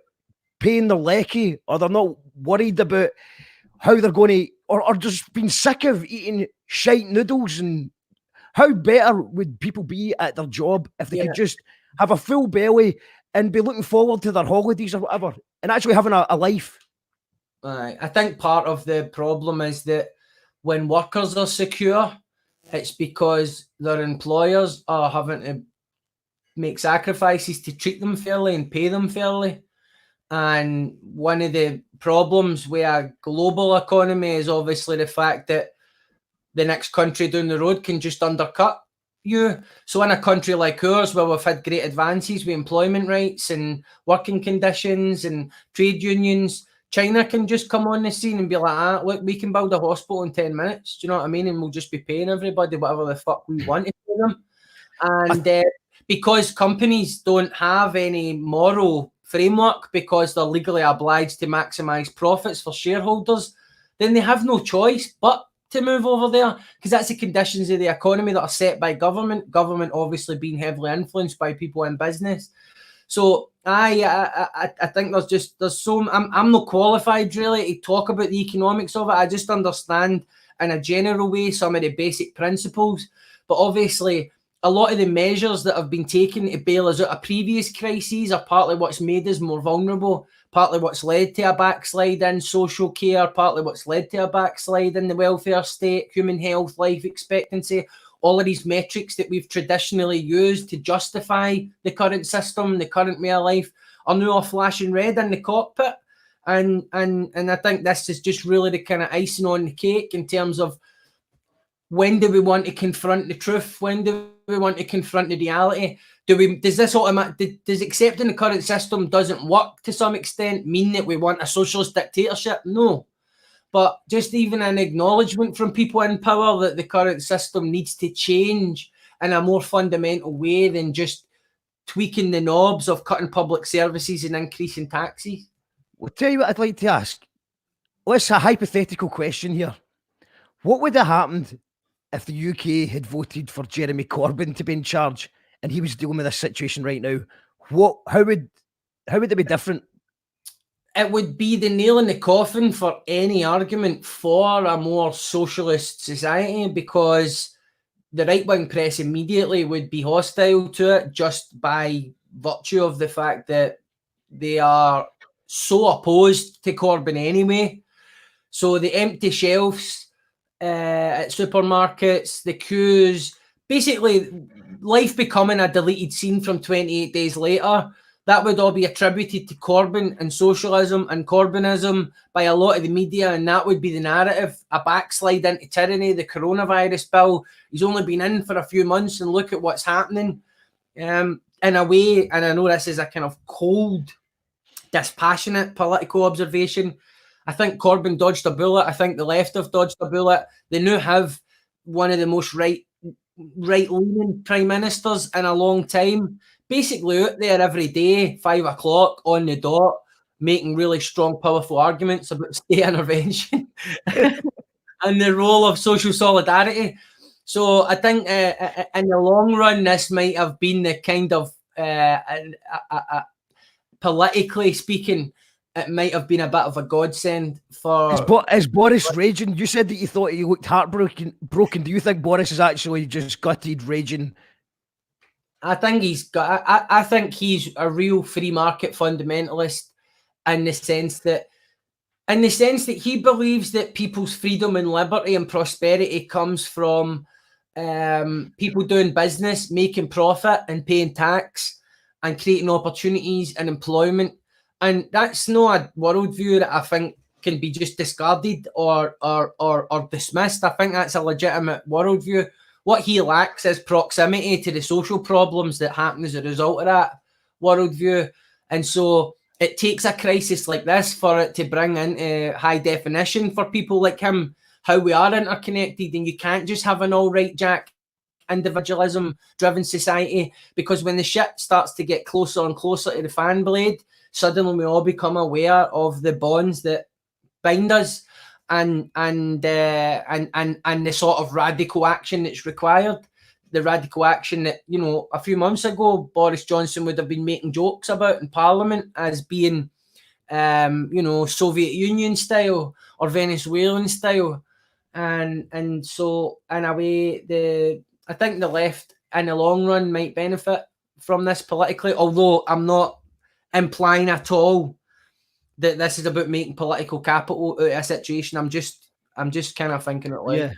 paying their lecky, or they're not worried about how they're going to, or just being sick of eating shite noodles? And how better would people be at their job if they could just have a full belly and be looking forward to their holidays or whatever, and actually having a life? I think part of the problem is that when workers are secure, it's because their employers are having to make sacrifices to treat them fairly and pay them fairly. And one of the problems with a global economy is obviously the fact that the next country down the road can just undercut you. So in a country like ours, where we've had great advances with employment rights and working conditions and trade unions, China can just come on the scene and be like, look, we can build a hospital in 10 minutes. Do you know what I mean? And we'll just be paying everybody whatever the fuck we want to pay them. And because companies don't have any moral framework, because they're legally obliged to maximize profits for shareholders, then they have no choice but to move over there, because that's the conditions of the economy that are set by government obviously being heavily influenced by people in business. So I think there's so I'm not qualified really to talk about the economics of it. I just understand in a general way some of the basic principles, but obviously a lot of the measures that have been taken to bail us out of previous crises are partly what's made us more vulnerable, partly what's led to a backslide in social care, partly what's led to a backslide in the welfare state, human health, life expectancy. All of these metrics that we've traditionally used to justify the current system, the current way of life, are now all flashing red in the cockpit. And I think this is just really the kind of icing on the cake in terms of, when do we want to confront the truth? When do we want to confront the reality? Does accepting the current system doesn't work to some extent mean that we want a socialist dictatorship? No. But just even an acknowledgement from people in power that the current system needs to change in a more fundamental way than just tweaking the knobs of cutting public services and increasing taxes. Well, tell you what I'd like to ask. Let's a hypothetical question here. What would have happened if the UK had voted for Jeremy Corbyn to be in charge and he was dealing with this situation right now? How would it be different? It would be the nail in the coffin for any argument for a more socialist society, because the right-wing press immediately would be hostile to it just by virtue of the fact that they are so opposed to Corbyn anyway. So the empty shelves at supermarkets, the queues, basically life becoming a deleted scene from 28 Days Later, that would all be attributed to Corbyn and socialism and Corbynism by a lot of the media, and that would be the narrative. A backslide into tyranny, the coronavirus bill. He's only been in for a few months and look at what's happening. In a way, and I know this is a kind of cold, dispassionate political observation, I think Corbyn dodged a bullet. I think the left have dodged a bullet. They now have one of the most right-leaning prime ministers in a long time, basically out there every day, 5 o'clock on the dot, making really strong, powerful arguments about state intervention and the role of social solidarity. So I think in the long run, this might have been the kind of politically speaking, it might have been a bit of a godsend for. Is Boris raging? You said that you thought he looked heartbroken. Do you think Boris is actually just gutted, raging? I think I think he's a real free market fundamentalist in the sense that he believes that people's freedom and liberty and prosperity comes from people doing business, making profit and paying tax and creating opportunities and employment. And that's not a worldview that I think can be just discarded or dismissed. I think that's a legitimate worldview. What he lacks is proximity to the social problems that happen as a result of that worldview. And so it takes a crisis like this for it to bring into high definition for people like him how we are interconnected, and you can't just have an all right Jack individualism driven society, because when the shit starts to get closer and closer to the fan blade, suddenly we all become aware of the bonds that bind us and the sort of radical action that's required. The radical action that, you know, a few months ago Boris Johnson would have been making jokes about in Parliament as being you know, Soviet Union style or Venezuelan style. And so in a way I think the left in the long run might benefit from this politically, although I'm not implying at all that this is about making political capital out of a situation. I'm just kind of thinking it like.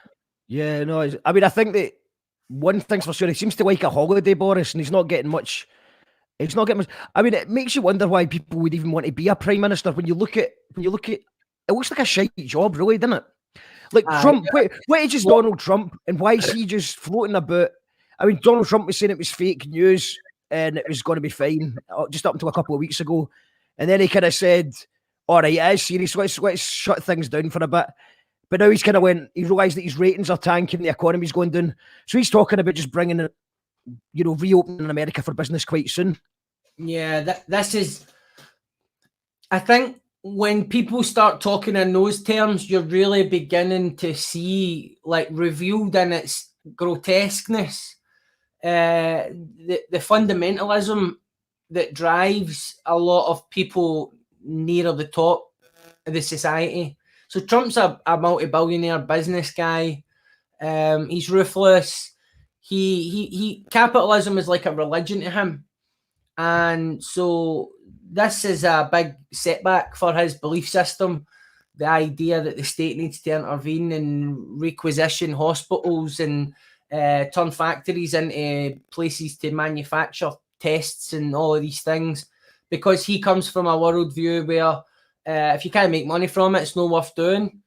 Yeah, no. I mean, I think that one thing's for sure, he seems to like a holiday, Boris, and he's not getting much. I mean, it makes you wonder why people would even want to be a prime minister when you look at. It looks like a shite job, really, doesn't it? Like Trump, what is just Donald Trump, and why is he just floating about? I mean, Donald Trump was saying it was fake news and it was going to be fine just up until a couple of weeks ago, and then he kind of said, "All right, it is serious. Let's shut things down for a bit." But now he's kind of he realised that his ratings are tanking, the economy's going down, so he's talking about just bringing it, you know, reopening America for business quite soon. Yeah, this is. I think when people start talking in those terms, you're really beginning to see, like, revealed in its grotesqueness, the fundamentalism that drives a lot of people near the top of the society. So Trump's a multi-billionaire business guy. He's ruthless. He capitalism is like a religion to him, and so this is a big setback for his belief system. The idea that the state needs to intervene and requisition hospitals and turn factories into places to manufacture tests and all of these things, because he comes from a worldview where if you can't make money from it, it's not worth doing.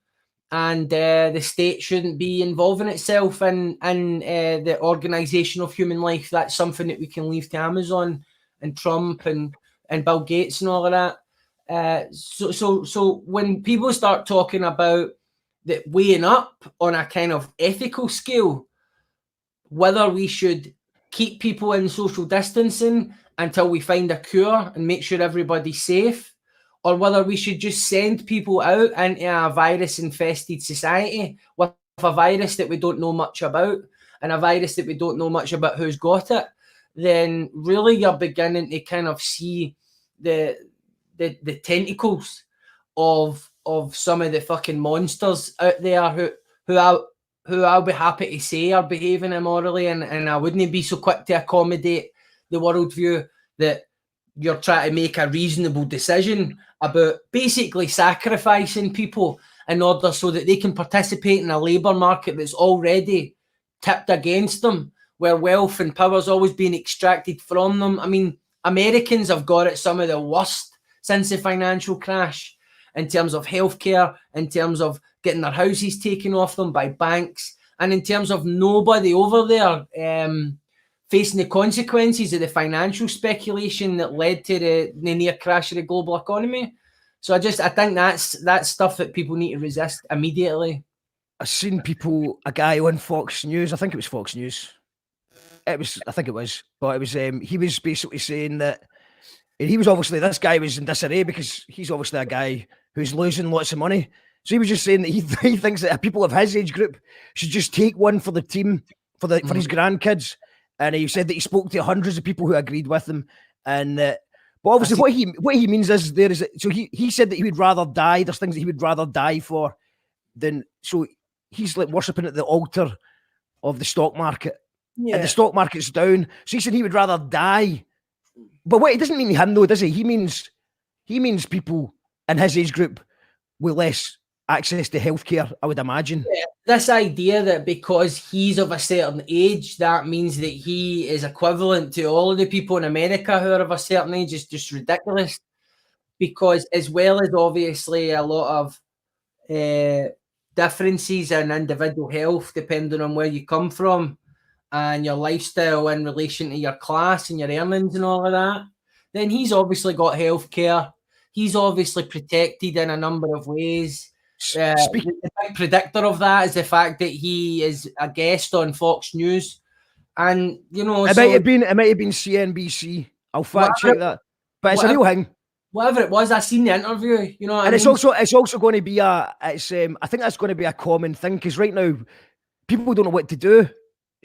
And the state shouldn't be involving itself in the organisation of human life. That's something that we can leave to Amazon and Trump and Bill Gates and all of that. So when people start talking about the weighing up on a kind of ethical scale, whether we should keep people in social distancing until we find a cure and make sure everybody's safe, or whether we should just send people out into a virus-infested society with a virus that we don't know much about, and a virus that we don't know much about who's got it, then really you're beginning to kind of see the tentacles of some of the fucking monsters out there who I'll be happy to say are behaving immorally, and I wouldn't be so quick to accommodate the worldview that you're trying to make a reasonable decision about basically sacrificing people in order so that they can participate in a labour market that's already tipped against them, where wealth and power is always being extracted from them. I mean, Americans have got it some of the worst since the financial crash, in terms of healthcare, in terms of getting their houses taken off them by banks, and in terms of nobody over there facing the consequences of the financial speculation that led to the near crash of the global economy. So I think that's stuff that people need to resist immediately. I've seen a guy on Fox News, I think it was Fox News. But it was, he was basically saying that, and he was obviously, this guy was in disarray because he's obviously a guy who's losing lots of money. So he was just saying that he thinks that people of his age group should just take one for the team, for his grandkids. And he said that he spoke to hundreds of people who agreed with him. And but obviously what he means is so he said that he would rather die. There's things that he would rather die for than, so he's like worshipping at the altar of the stock market. Yeah. And the stock market's down. So he said he would rather die. But wait, it doesn't mean him though, does he? He means people in his age group with less access to healthcare, I would imagine. Yeah. This idea that because he's of a certain age, that means that he is equivalent to all of the people in America who are of a certain age is just ridiculous. Because as well as obviously a lot of differences in individual health, depending on where you come from and your lifestyle in relation to your class and your earnings and all of that, then he's obviously got healthcare. He's obviously protected in a number of ways. The big predictor of that is the fact that he is a guest on Fox News, and it might have been CNBC. I'll fact check that, but it's a real thing. Whatever it was, I seen the interview. And it's also going to be I think that's going to be a common thing, because right now people don't know what to do.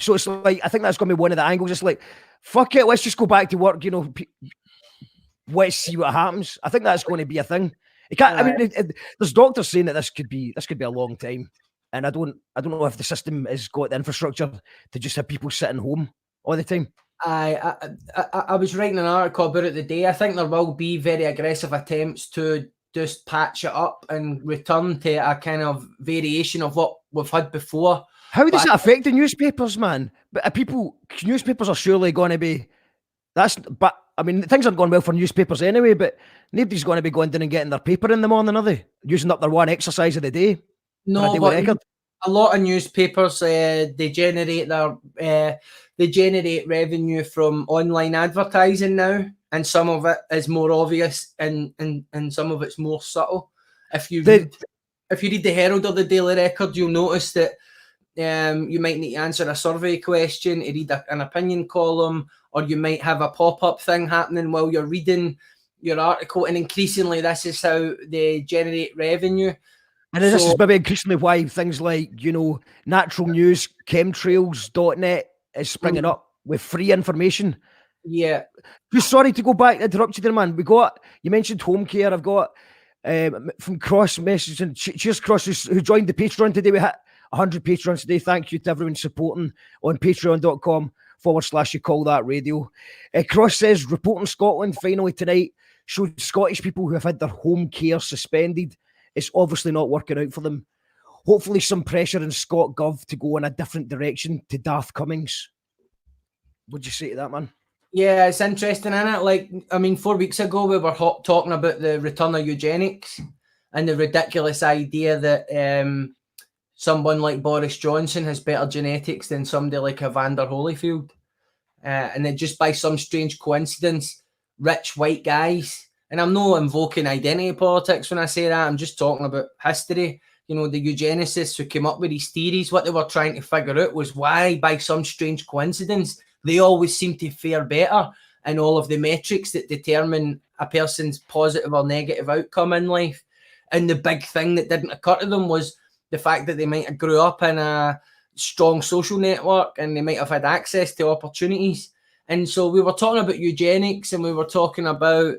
So it's like, I think that's going to be one of the angles. It's like, fuck it, let's just go back to work. Let's see what happens. I think that's going to be a thing. It can't. I mean, there's doctors saying that this could be a long time, and I don't know if the system has got the infrastructure to just have people sitting home all the time. I was writing an article about it today. I think there will be very aggressive attempts to just patch it up and return to a kind of variation of what we've had before. How does it affect the newspapers, man? But newspapers are surely going to be. But I mean, things aren't going well for newspapers anyway. But nobody's going to be going down and getting their paper in the morning, are they? Using up their one exercise of the day. No, but a lot of newspapers they generate revenue from online advertising now, and some of it is more obvious and some of it's more subtle. If you read the Herald or the Daily Record, you'll notice that you might need to answer a survey question, to read an opinion column, or you might have a pop-up thing happening while you're reading your article, and increasingly this is how they generate revenue. And this is maybe increasingly why things like, natural news, chemtrails.net is springing up with free information. Yeah. Just sorry to go back, interrupt you there, man. You mentioned home care. I've got from Cross message, and cheers Cross, who joined the Patreon today. We hit 100 patrons today. Thank you to everyone supporting on patreon.com/you call that radio. Cross says, reporting Scotland finally tonight showed Scottish people who have had their home care suspended. It's obviously not working out for them. Hopefully some pressure in Scott Gov to go in a different direction to Darth Cummings. What'd you say to that, man? Yeah, it's interesting, isn't it? Like, I mean, 4 weeks ago, we were talking about the return of eugenics and the ridiculous idea that someone like Boris Johnson has better genetics than somebody like Evander Holyfield. And then just by some strange coincidence, rich white guys, and I'm not invoking identity politics when I say that, I'm just talking about history. The eugenicists who came up with these theories, what they were trying to figure out was why, by some strange coincidence, they always seem to fare better in all of the metrics that determine a person's positive or negative outcome in life. And the big thing that didn't occur to them was the fact that they might have grew up in a strong social network and they might have had access to opportunities. And so we were talking about eugenics, and we were talking about,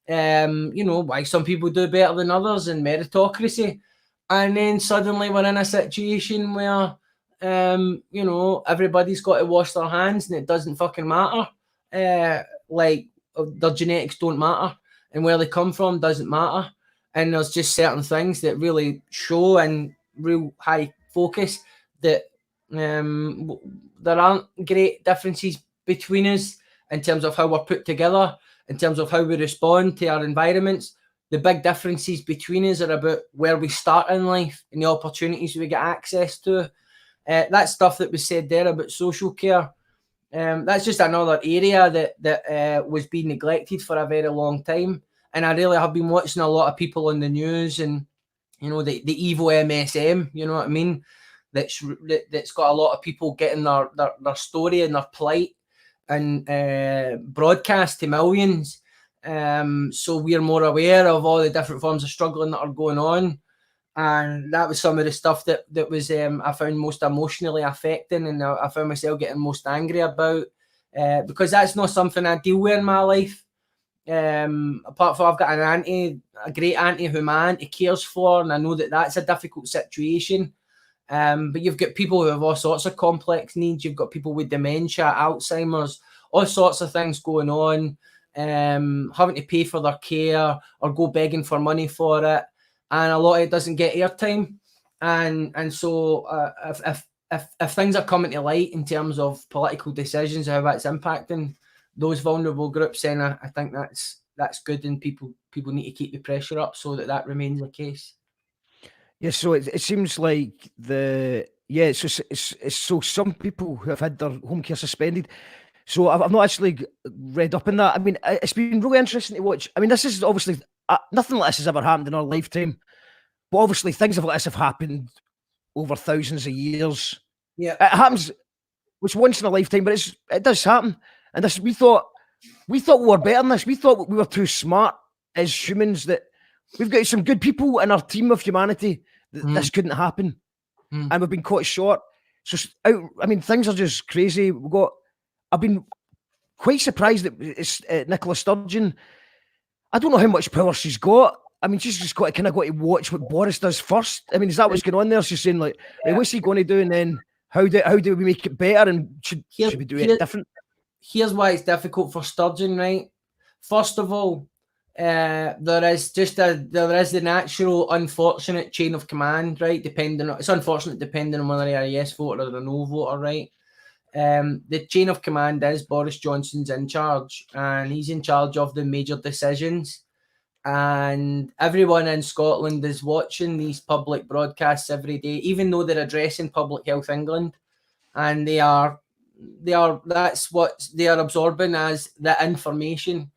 why some people do better than others and meritocracy. And then suddenly we're in a situation where, everybody's got to wash their hands and it doesn't fucking matter. Like, their genetics don't matter and where they come from doesn't matter. And there's just certain things that really show in real high focus that there aren't great differences between us in terms of how we're put together, in terms of how we respond to our environments. The big differences between us are about where we start in life and the opportunities we get access to. That stuff that was said there about social care, that's just another area that was being neglected for a very long time. And I really have been watching a lot of people on the news and, the evil MSM, you know what I mean? That's got a lot of people getting their story and their plight and broadcast to millions. So we're more aware of all the different forms of struggling that are going on. And that was some of the stuff that was I found most emotionally affecting, and I found myself getting most angry about, because that's not something I deal with in my life. Apart from I've got a great auntie who my auntie cares for, and I know that that's a difficult situation. But you've got people who have all sorts of complex needs. You've got people with dementia, Alzheimer's, all sorts of things going on, having to pay for their care or go begging for money for it. And a lot of it doesn't get airtime. And so if things are coming to light in terms of political decisions, how that's impacting those vulnerable groups, then I think that's good, and people need to keep the pressure up so that remains the case. Yeah, so it seems like so some people who have had their home care suspended. So I've not actually read up on that. I mean, it's been really interesting to watch. I mean, this is obviously nothing like this has ever happened in our lifetime, but obviously things like this have happened over thousands of years. Yeah, it happens. It's once in a lifetime, but it does happen. And this, we thought we were better than this. We thought we were too smart as humans, that we've got some good people in our team of humanity that this couldn't happen, and we've been caught short. So I mean, things are just crazy. I've been quite surprised that it's Nicola Sturgeon. I don't know how much power she's got. I mean, she's just got to watch what Boris does first. I mean, is that what's going on there? She's saying like, right, what's he going to do, and then how do we make it better, and should we do it different? Here's why it's difficult for Sturgeon, right? First of all, there is the natural unfortunate chain of command, right? It's unfortunate depending on whether you're a yes voter or a no voter, right? The chain of command is Boris Johnson's in charge, and he's in charge of the major decisions. And everyone in Scotland is watching these public broadcasts every day, even though they're addressing Public Health England, and that's what they are absorbing as the information.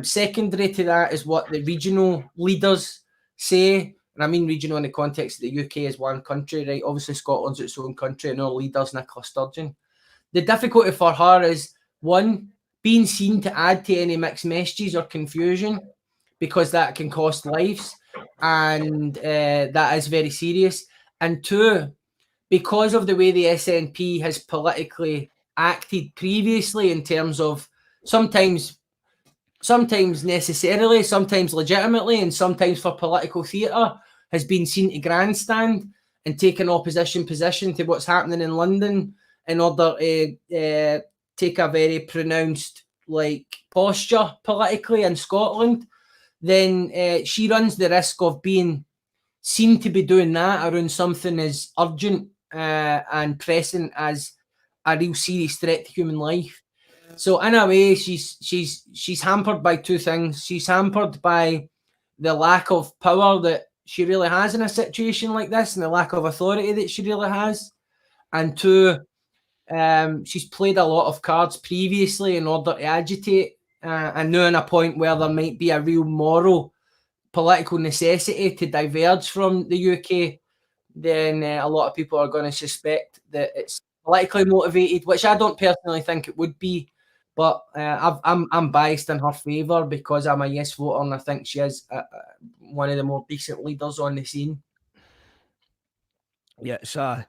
Secondary to that is what the regional leaders say, and I mean regional in the context that the UK is one country, right? Obviously Scotland's its own country, and our leader's Nicola Sturgeon. The difficulty for her is, one, being seen to add to any mixed messages or confusion, because that can cost lives, and that is very serious. And two, because of the way the SNP has politically acted previously, in terms of sometimes necessarily, sometimes legitimately, and sometimes for political theatre, has been seen to grandstand and take an opposition position to what's happening in London in order to take a very pronounced posture politically in Scotland, then she runs the risk of being seen to be doing that around something as urgent and pressing as a real serious threat to human life. So in a way, she's hampered by two things. She's hampered by the lack of power that she really has in a situation like this, and the lack of authority that she really has. And two, she's played a lot of cards previously in order to agitate, and now in a point where there might be a real moral, political necessity to diverge from the UK, then a lot of people are going to suspect that it's politically motivated, which I don't personally think it would be. But I'm biased in her favour because I'm a yes voter, and I think she is one of the more decent leaders on the scene. Yeah, it's a.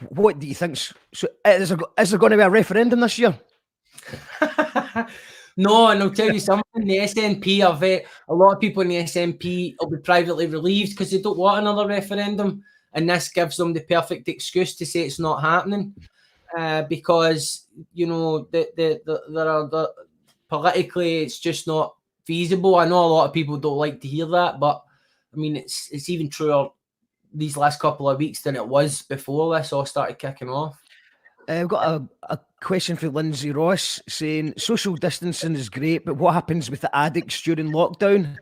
What do you think? So is there going to be a referendum this year? No, and I'll tell you something. The SNP a lot of people in the SNP will be privately relieved because they don't want another referendum, and this gives them the perfect excuse to say it's not happening. Because politically it's just not feasible. I know a lot of people don't like to hear that, but I mean it's even truer these last couple of weeks than it was before this all started kicking off. I've got a question for Lindsay Ross saying social distancing is great, but what happens with the addicts during lockdown?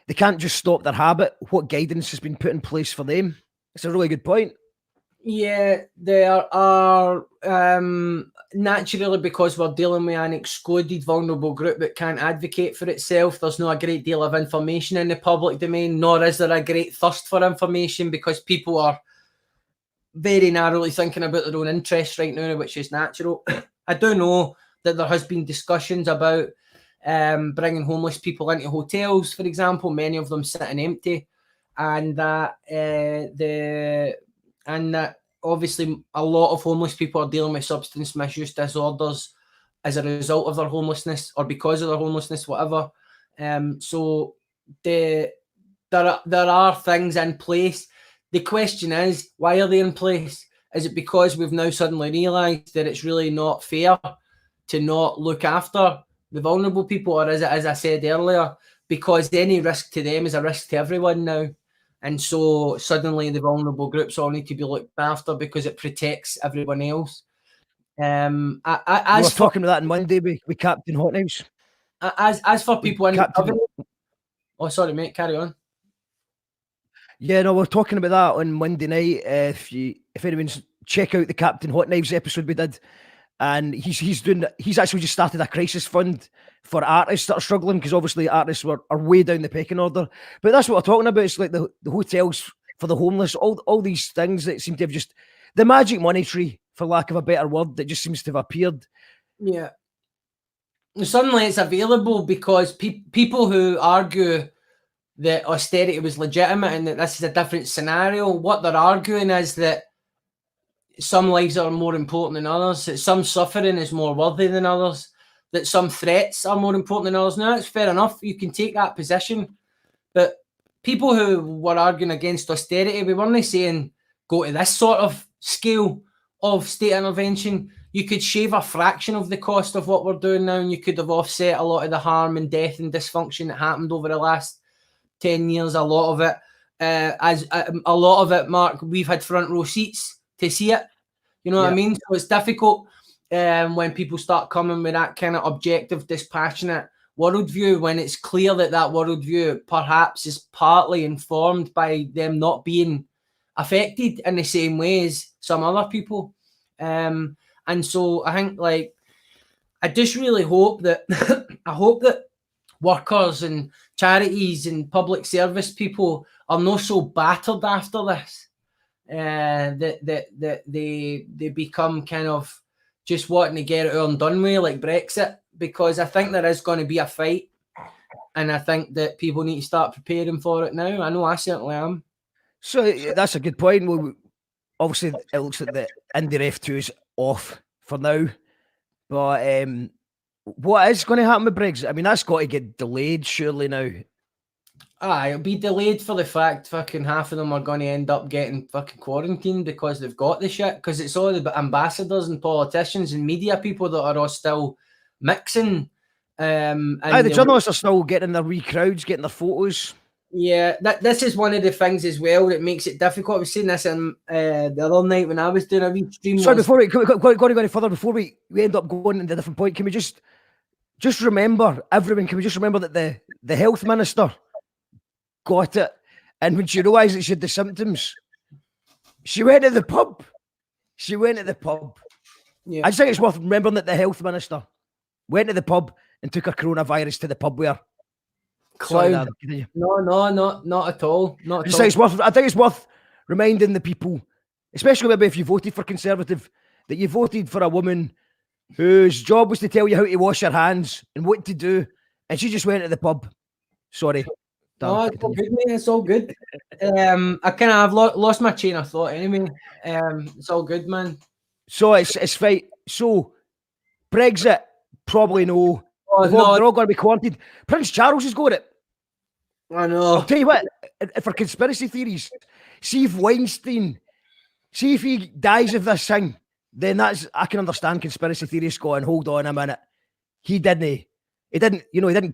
They can't just stop their habit. What guidance has been put in place for them? It's a really good point. Yeah, there are naturally, because we're dealing with an excluded, vulnerable group that can't advocate for itself. There's not a great deal of information in the public domain, nor is there a great thirst for information, because people are very narrowly thinking about their own interests right now, which is natural. I do know that there has been discussions about bringing homeless people into hotels, for example, many of them sitting empty, and that obviously a lot of homeless people are dealing with substance misuse disorders as a result of their homelessness or because of their homelessness, whatever. So there are things in place. The question is, why are they in place? Is it because we've now suddenly realised that it's really not fair to not look after the vulnerable people, or is it, as I said earlier, because any risk to them is a risk to everyone now? And so suddenly the vulnerable groups all need to be looked after because it protects everyone else. We were talking about that on Monday with Captain Hot Knives. As for people in Captain... recovery... Oh, sorry, mate, carry on. Yeah, no, we're talking about that on Monday night. If anyone's check out the Captain Hot Knives episode we did, and he's actually just started a crisis fund for artists that are struggling, because obviously artists are way down the pecking order. But that's what we're talking about. It's like the hotels for the homeless, all these things that seem to have just the magic money tree, for lack of a better word, that just seems to have appeared. Yeah. Suddenly it's available because people who argue that austerity was legitimate and that this is a different scenario, what they're arguing is that some lives are more important than others, that some suffering is more worthy than others, that some threats are more important than others. Now, it's fair enough. You can take that position. But people who were arguing against austerity, we weren't saying go to this sort of scale of state intervention. You could shave a fraction of the cost of what we're doing now, and you could have offset a lot of the harm and death and dysfunction that happened over the last 10 years. A lot of it, Mark, we've had front row seats to see it. You know what I mean? So it's difficult when people start coming with that kind of objective, dispassionate worldview, when it's clear that worldview perhaps is partly informed by them not being affected in the same way as some other people. And so I think, like, I just really hope that workers and charities and public service people are not so battered after this that they become kind of just wanting to get it on done with, like Brexit, because I think there is going to be a fight, and I think that people need to start preparing for it now. I know I certainly am. So that's a good point. Well, obviously, it looks like the Indy F2 is off for now, but what is going to happen with Brexit? I mean, that's got to get delayed surely now. It'll be delayed for the fact fucking half of them are going to end up getting fucking quarantined because they've got the shit, because it's all the ambassadors and politicians and media people that are all still mixing. The journalists are still getting their wee crowds, getting their photos. Yeah, this is one of the things as well that makes it difficult. I was saying this the other night when I was doing a wee stream. Sorry, before we go any further, before we end up going into a different point, can we just remember, everyone, can we just remember that the health minister got it, and when she realised that she had the symptoms, she went to the pub. Yeah. I just think it's worth remembering that the health minister went to the pub and took her coronavirus to the pub with her. Clown. No, not at all. Not at all. I think it's worth reminding the people, especially maybe if you voted for Conservative, that you voted for a woman whose job was to tell you how to wash your hands and what to do, and she just went to the pub. Sorry. No, it's all good, mate. It's all good. I've lost my chain of thought anyway. It's all good, man. So it's fine. So Brexit, probably no. Oh, they're all going to be quarantined. Prince Charles has got it. I know. I'll tell you what, for conspiracy theories, see if Weinstein, see if he dies of this thing, then I can understand conspiracy theories going, hold on a minute. He didn't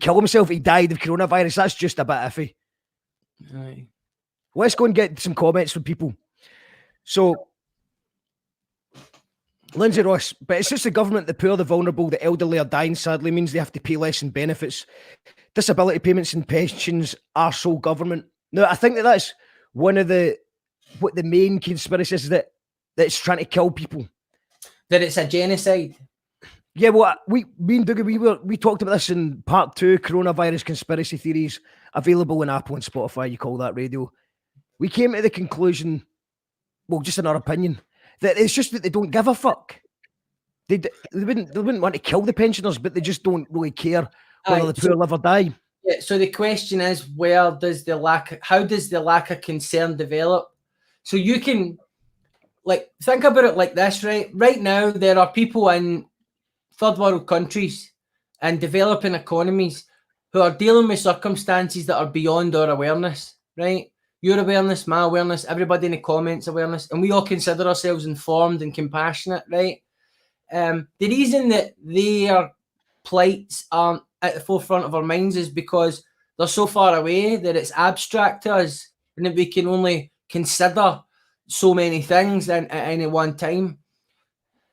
kill himself, he died of coronavirus. That's just a bit iffy. Right. Let's go and get some comments from people. So, Lindsay Ross, but it's just the government, the poor, the vulnerable, the elderly are dying, sadly, means they have to pay less in benefits. Disability payments and pensions are sole government. Now, I think that's one of the main conspiracies that it's trying to kill people. That it's a genocide. Yeah, well, me and Dougie, we talked about this in part 2, coronavirus conspiracy theories, available on Apple and Spotify, you call that radio. We came to the conclusion, well, just in our opinion, that it's just that they don't give a fuck. They wouldn't want to kill the pensioners, but they just don't really care whether Aye, the poor live or die. Yeah, so the question is, how does the lack of concern develop? So you can, like, think about it like this, right? Right now, there are people in third world countries and developing economies who are dealing with circumstances that are beyond our awareness, right? Your awareness, my awareness, everybody in the comments awareness, and we all consider ourselves informed and compassionate, right? The reason that their plights aren't at the forefront of our minds is because they're so far away that it's abstract to us and that we can only consider so many things at any one time.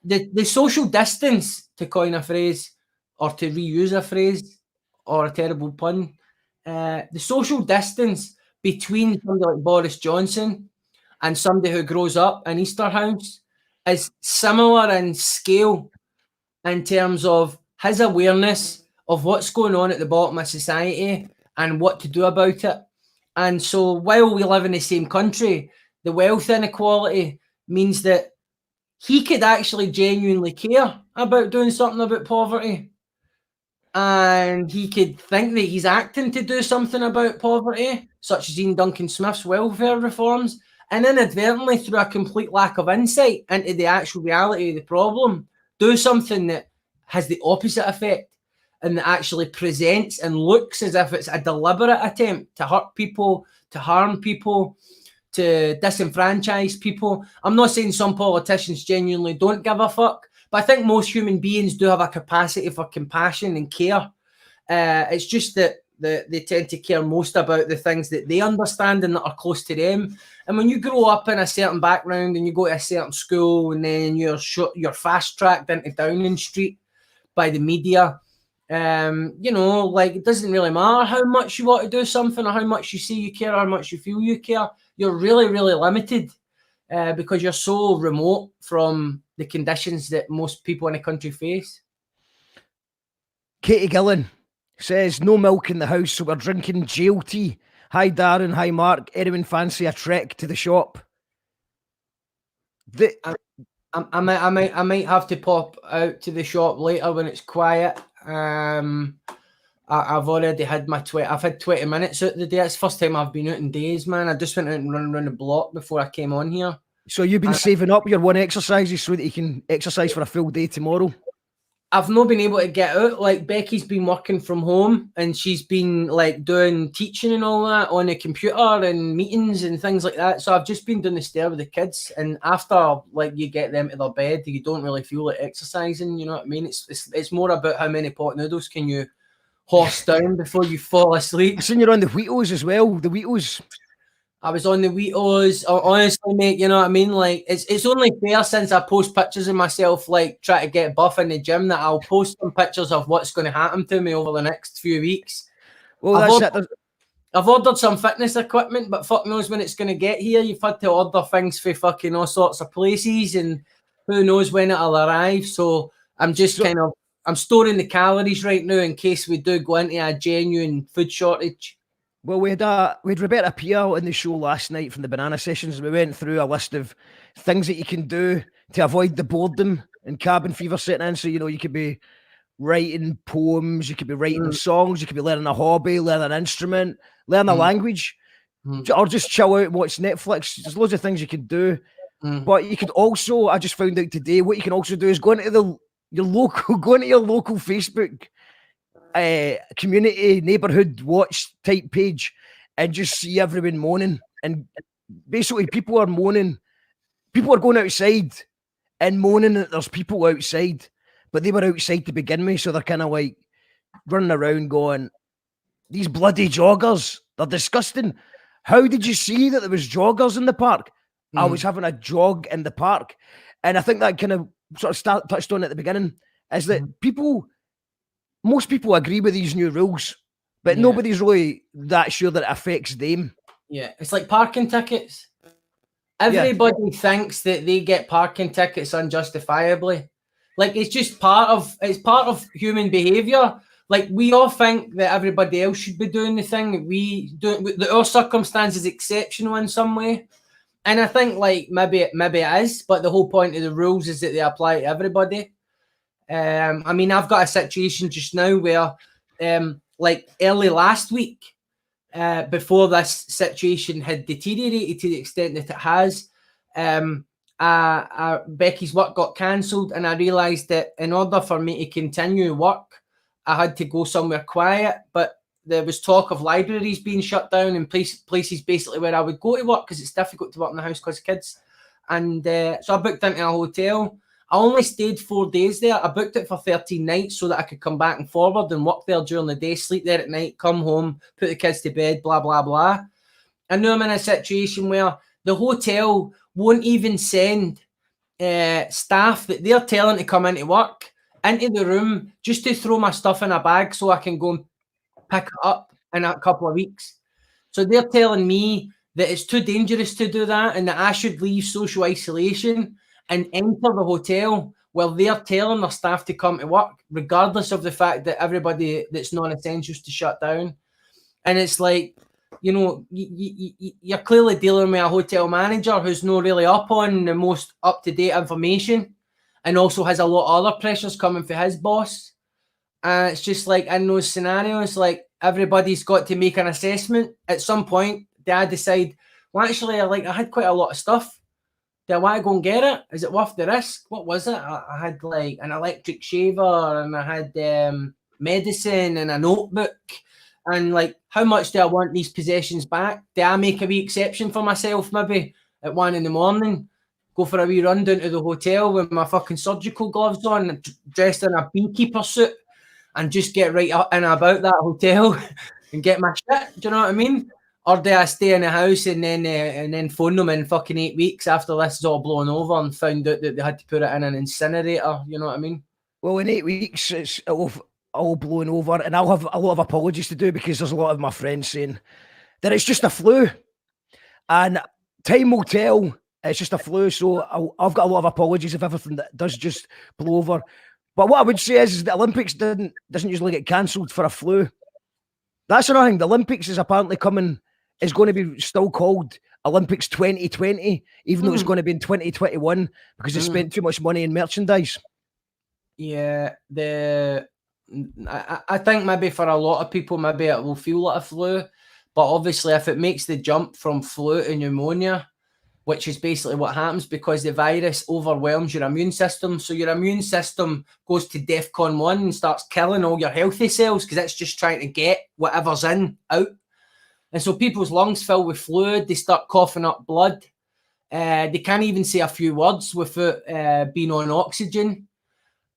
The social distance, to coin a phrase or to reuse a phrase or a terrible pun, the social distance between somebody like Boris Johnson and somebody who grows up in Easterhouse is similar in scale in terms of his awareness of what's going on at the bottom of society and what to do about it. And so while we live in the same country, the wealth inequality means that he could actually genuinely care about doing something about poverty. And he could think that he's acting to do something about poverty, such as Ian Duncan Smith's welfare reforms, and inadvertently, through a complete lack of insight into the actual reality of the problem, do something that has the opposite effect and that actually presents and looks as if it's a deliberate attempt to hurt people, to harm people, to disenfranchise people. I'm not saying some politicians genuinely don't give a fuck, but I think most human beings do have a capacity for compassion and care. It's just that they tend to care most about the things that they understand and that are close to them. And when you grow up in a certain background and you go to a certain school and then you're fast-tracked into Downing Street by the media, like, it doesn't really matter how much you want to do something or how much you say you care or how much you feel you care. You're really, really limited because you're so remote from the conditions that most people in the country face. Katie Gillen says, no milk in the house, so we're drinking jail tea. Hi, Darren. Hi, Mark. Anyone fancy a trek to the shop? I might have to pop out to the shop later when it's quiet. I've already had I've had 20 minutes out the day. It's the first time I've been out in days, man. I just went out and run around the block before I came on here. So you've been saving up your one exercises so that you can exercise for a full day tomorrow? I've not been able to get out. Like, Becky's been working from home and she's been like doing teaching and all that on the computer and meetings and things like that. So I've just been doing the stair with the kids. And after, like, you get them to their bed, you don't really feel like exercising. You know what I mean? It's more about how many pot noodles can you horse down before you fall asleep. I've seen you're on the Wheatos as well. The Wheatos. I was on the Wheatos. Honestly, mate, you know what I mean? Like, it's only fair since I post pictures of myself, like, try to get buff in the gym, that I'll post some pictures of what's going to happen to me over the next few weeks. Well, I've ordered some fitness equipment, but fuck knows when it's going to get here. You've had to order things for fucking all sorts of places, and who knows when it'll arrive. So I'm just I'm storing the calories right now in case we do go into a genuine food shortage. Well, we had Roberta Pia on the show last night from the Banana Sessions. We went through a list of things that you can do to avoid the boredom and cabin fever setting in. So, you know, you could be writing poems, you could be writing songs, you could be learning a hobby, learning an instrument, learn a language, or just chill out and watch Netflix. There's loads of things you can do. But you could also, I just found out today, what you can also do is go into your local Facebook community neighborhood watch type page and just see everyone moaning. And basically people are moaning. People are going outside and moaning that there's people outside, but they were outside to begin with. So they're kind of like running around going, these bloody joggers, they're disgusting. How did you see that there was joggers in the park? I was having a jog in the park. And I think that kind of sort of touched on at the beginning is that most people agree with these new rules, but nobody's really that sure that it affects them. Yeah, it's like parking tickets. Everybody thinks that they get parking tickets unjustifiably. Like, it's just part of human behavior. Like, we all think that everybody else should be doing the thing that we do, that our circumstance is exceptional in some way. And I think, like, maybe it is, but the whole point of the rules is that they apply to everybody. I mean, I've got a situation just now where like early last week, before this situation had deteriorated to the extent that it has, Becky's work got cancelled, and I realised that in order for me to continue work, I had to go somewhere quiet. But there was talk of libraries being shut down and places basically where I would go to work, because it's difficult to work in the house because of kids. And so I booked into a hotel. I only stayed 4 days there. I booked it for 13 nights so that I could come back and forward and work there during the day, sleep there at night, come home, put the kids to bed, blah, blah, blah. And now I'm in a situation where the hotel won't even send staff that they're telling to come into work into the room just to throw my stuff in a bag so I can go and pick it up in a couple of weeks. So they're telling me that it's too dangerous to do that and that I should leave social isolation and enter the hotel while they're telling their staff to come to work, regardless of the fact that everybody that's non-essentials to shut down. And it's like, you know, you're clearly dealing with a hotel manager who's not really up on the most up-to-date information and also has a lot of other pressures coming for his boss. And it's just like, in those scenarios, like, everybody's got to make an assessment. At some point, do I decide, well, actually, I had quite a lot of stuff. Do I want to go and get it? Is it worth the risk? What was it? I had like an electric shaver, and I had medicine and a notebook. And like, how much do I want these possessions back? Do I make a wee exception for myself maybe at 1 a.m? Go for a wee run down to the hotel with my fucking surgical gloves on, dressed in a beekeeper suit, and just get right up and about that hotel and get my shit? Do you know what I mean? Or do I stay in the house and then phone them in fucking 8 weeks after this is all blown over and found out that they had to put it in an incinerator? You know what I mean? Well, in 8 weeks, it's all blown over, and I'll have a lot of apologies to do, because there's a lot of my friends saying that it's just a flu, and time will tell. It's just a flu, so I've got a lot of apologies if everything that does just blow over. But what I would say is the Olympics doesn't usually get cancelled for a flu. That's another thing. The Olympics is apparently coming. Is going to be still called Olympics 2020, even though it's going to be in 2021 because they spent too much money in merchandise. Yeah, I think maybe for a lot of people, maybe it will feel like a flu, but obviously if it makes the jump from flu to pneumonia, which is basically what happens because the virus overwhelms your immune system, so your immune system goes to DEFCON 1 and starts killing all your healthy cells because it's just trying to get whatever's in out. And so people's lungs fill with fluid, they start coughing up blood. They can't even say a few words without being on oxygen.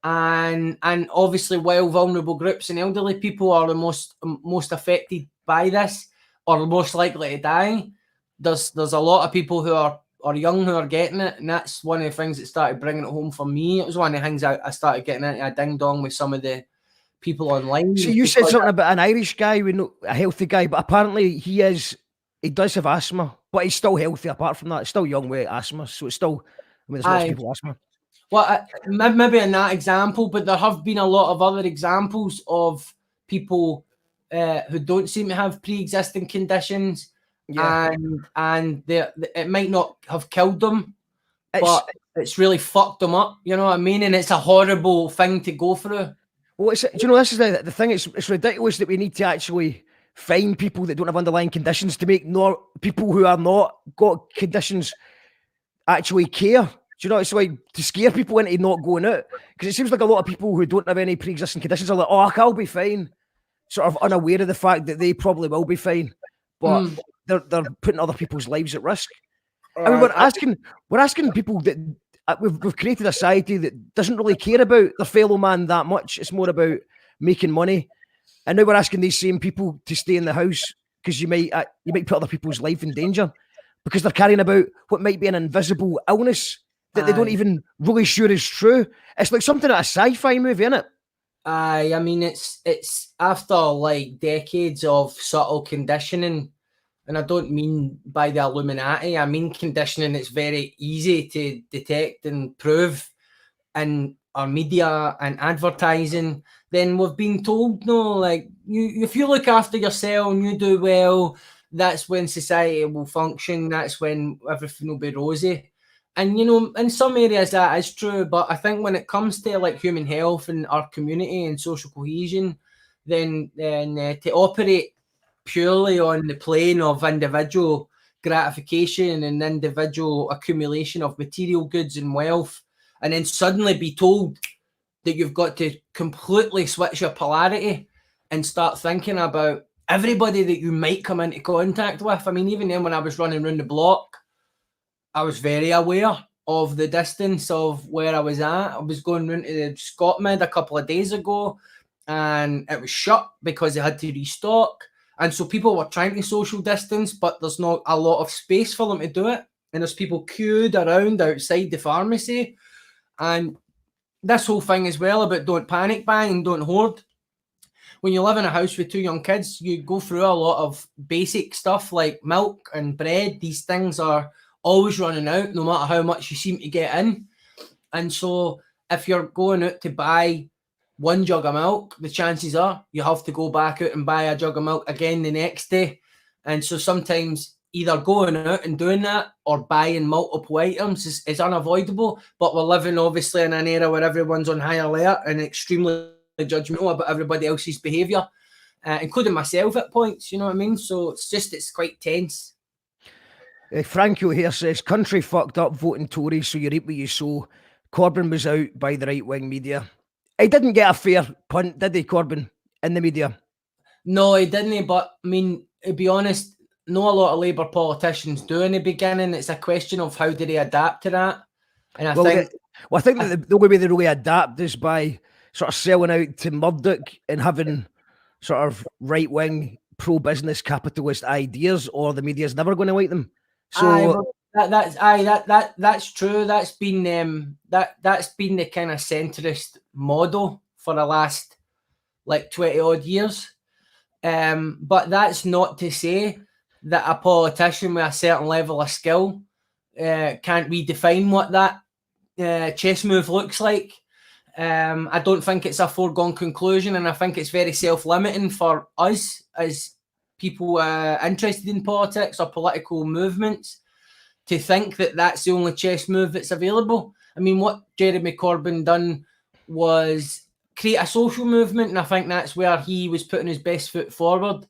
And obviously, while vulnerable groups and elderly people are the most affected by this, or most likely to die, there's a lot of people who are young who are getting it. And that's one of the things that started bringing it home for me. It was one of the things I started getting into a ding-dong with some of the people online. So you said something about an Irish guy, a healthy guy, but apparently he does have asthma, but he's still healthy apart from that. He's still young with asthma, so it's still, there's lots of people with asthma. Well, maybe in that example, but there have been a lot of other examples of people who don't seem to have pre-existing conditions, and it might not have killed them, but it's really fucked them up, you know what I mean? And it's a horrible thing to go through. Well, do you know, this is the thing. It's ridiculous that we need to actually find people that don't have underlying conditions to make people who are not got conditions actually care. Do you know, it's like to scare people into not going out, because it seems like a lot of people who don't have any pre-existing conditions are like, oh, I'll be fine, sort of unaware of the fact that they probably will be fine, but they're putting other people's lives at risk. I mean, we're asking people that. We've created a society that doesn't really care about their fellow man that much. It's more about making money. And now we're asking these same people to stay in the house because you might put other people's life in danger because they're carrying about what might be an invisible illness that they don't even really sure is true. It's like something out of a sci-fi movie, isn't it? I mean, it's after like decades of subtle conditioning. And I don't mean by the Illuminati, I mean conditioning that's very easy to detect and prove in our media and advertising. Then we've been told, no, like, if you look after yourself and you do well, that's when society will function, that's when everything will be rosy. And, you know, in some areas that is true, but I think when it comes to like human health and our community and social cohesion, than to operate purely on the plane of individual gratification and individual accumulation of material goods and wealth, and then suddenly be told that you've got to completely switch your polarity and start thinking about everybody that you might come into contact with. I mean, even then when I was running around the block, I was very aware of the distance of where I was at. I was going round to the Scotmid a couple of days ago and it was shut because they had to restock. And so people were trying to social distance, but there's not a lot of space for them to do it. And there's people queued around outside the pharmacy. And this whole thing as well about don't panic buy and don't hoard. When you live in a house with 2 young kids, you go through a lot of basic stuff like milk and bread. These things are always running out, no matter how much you seem to get in. And so if you're going out to buy 1 jug of milk, the chances are you have to go back out and buy a jug of milk again the next day. And so sometimes either going out and doing that or buying multiple items is unavoidable. But we're living obviously in an era where everyone's on high alert and extremely judgmental about everybody else's behaviour, including myself at points, you know what I mean? So it's quite tense. Franco here says, country fucked up voting Tories, so you reap what you sow. Corbyn was out by the right-wing media. He didn't get a fair punt, did he, Corbyn, in the media? No, he didn't, but I mean, to be honest, not a lot of Labour politicians do in the beginning. It's a question of how do they adapt to that. And I think that the only way they really adapt is by sort of selling out to Murdoch and having sort of right-wing pro-business capitalist ideas, or the media's never going to like them. So that's true. That's been the kind of centrist model for the last like 20 odd years. But that's not to say that a politician with a certain level of skill can't redefine what that chess move looks like. I don't think it's a foregone conclusion, and I think it's very self-limiting for us as people interested in politics or political movements to think that that's the only chess move that's available. I mean, what Jeremy Corbyn done was create a social movement, and I think that's where he was putting his best foot forward.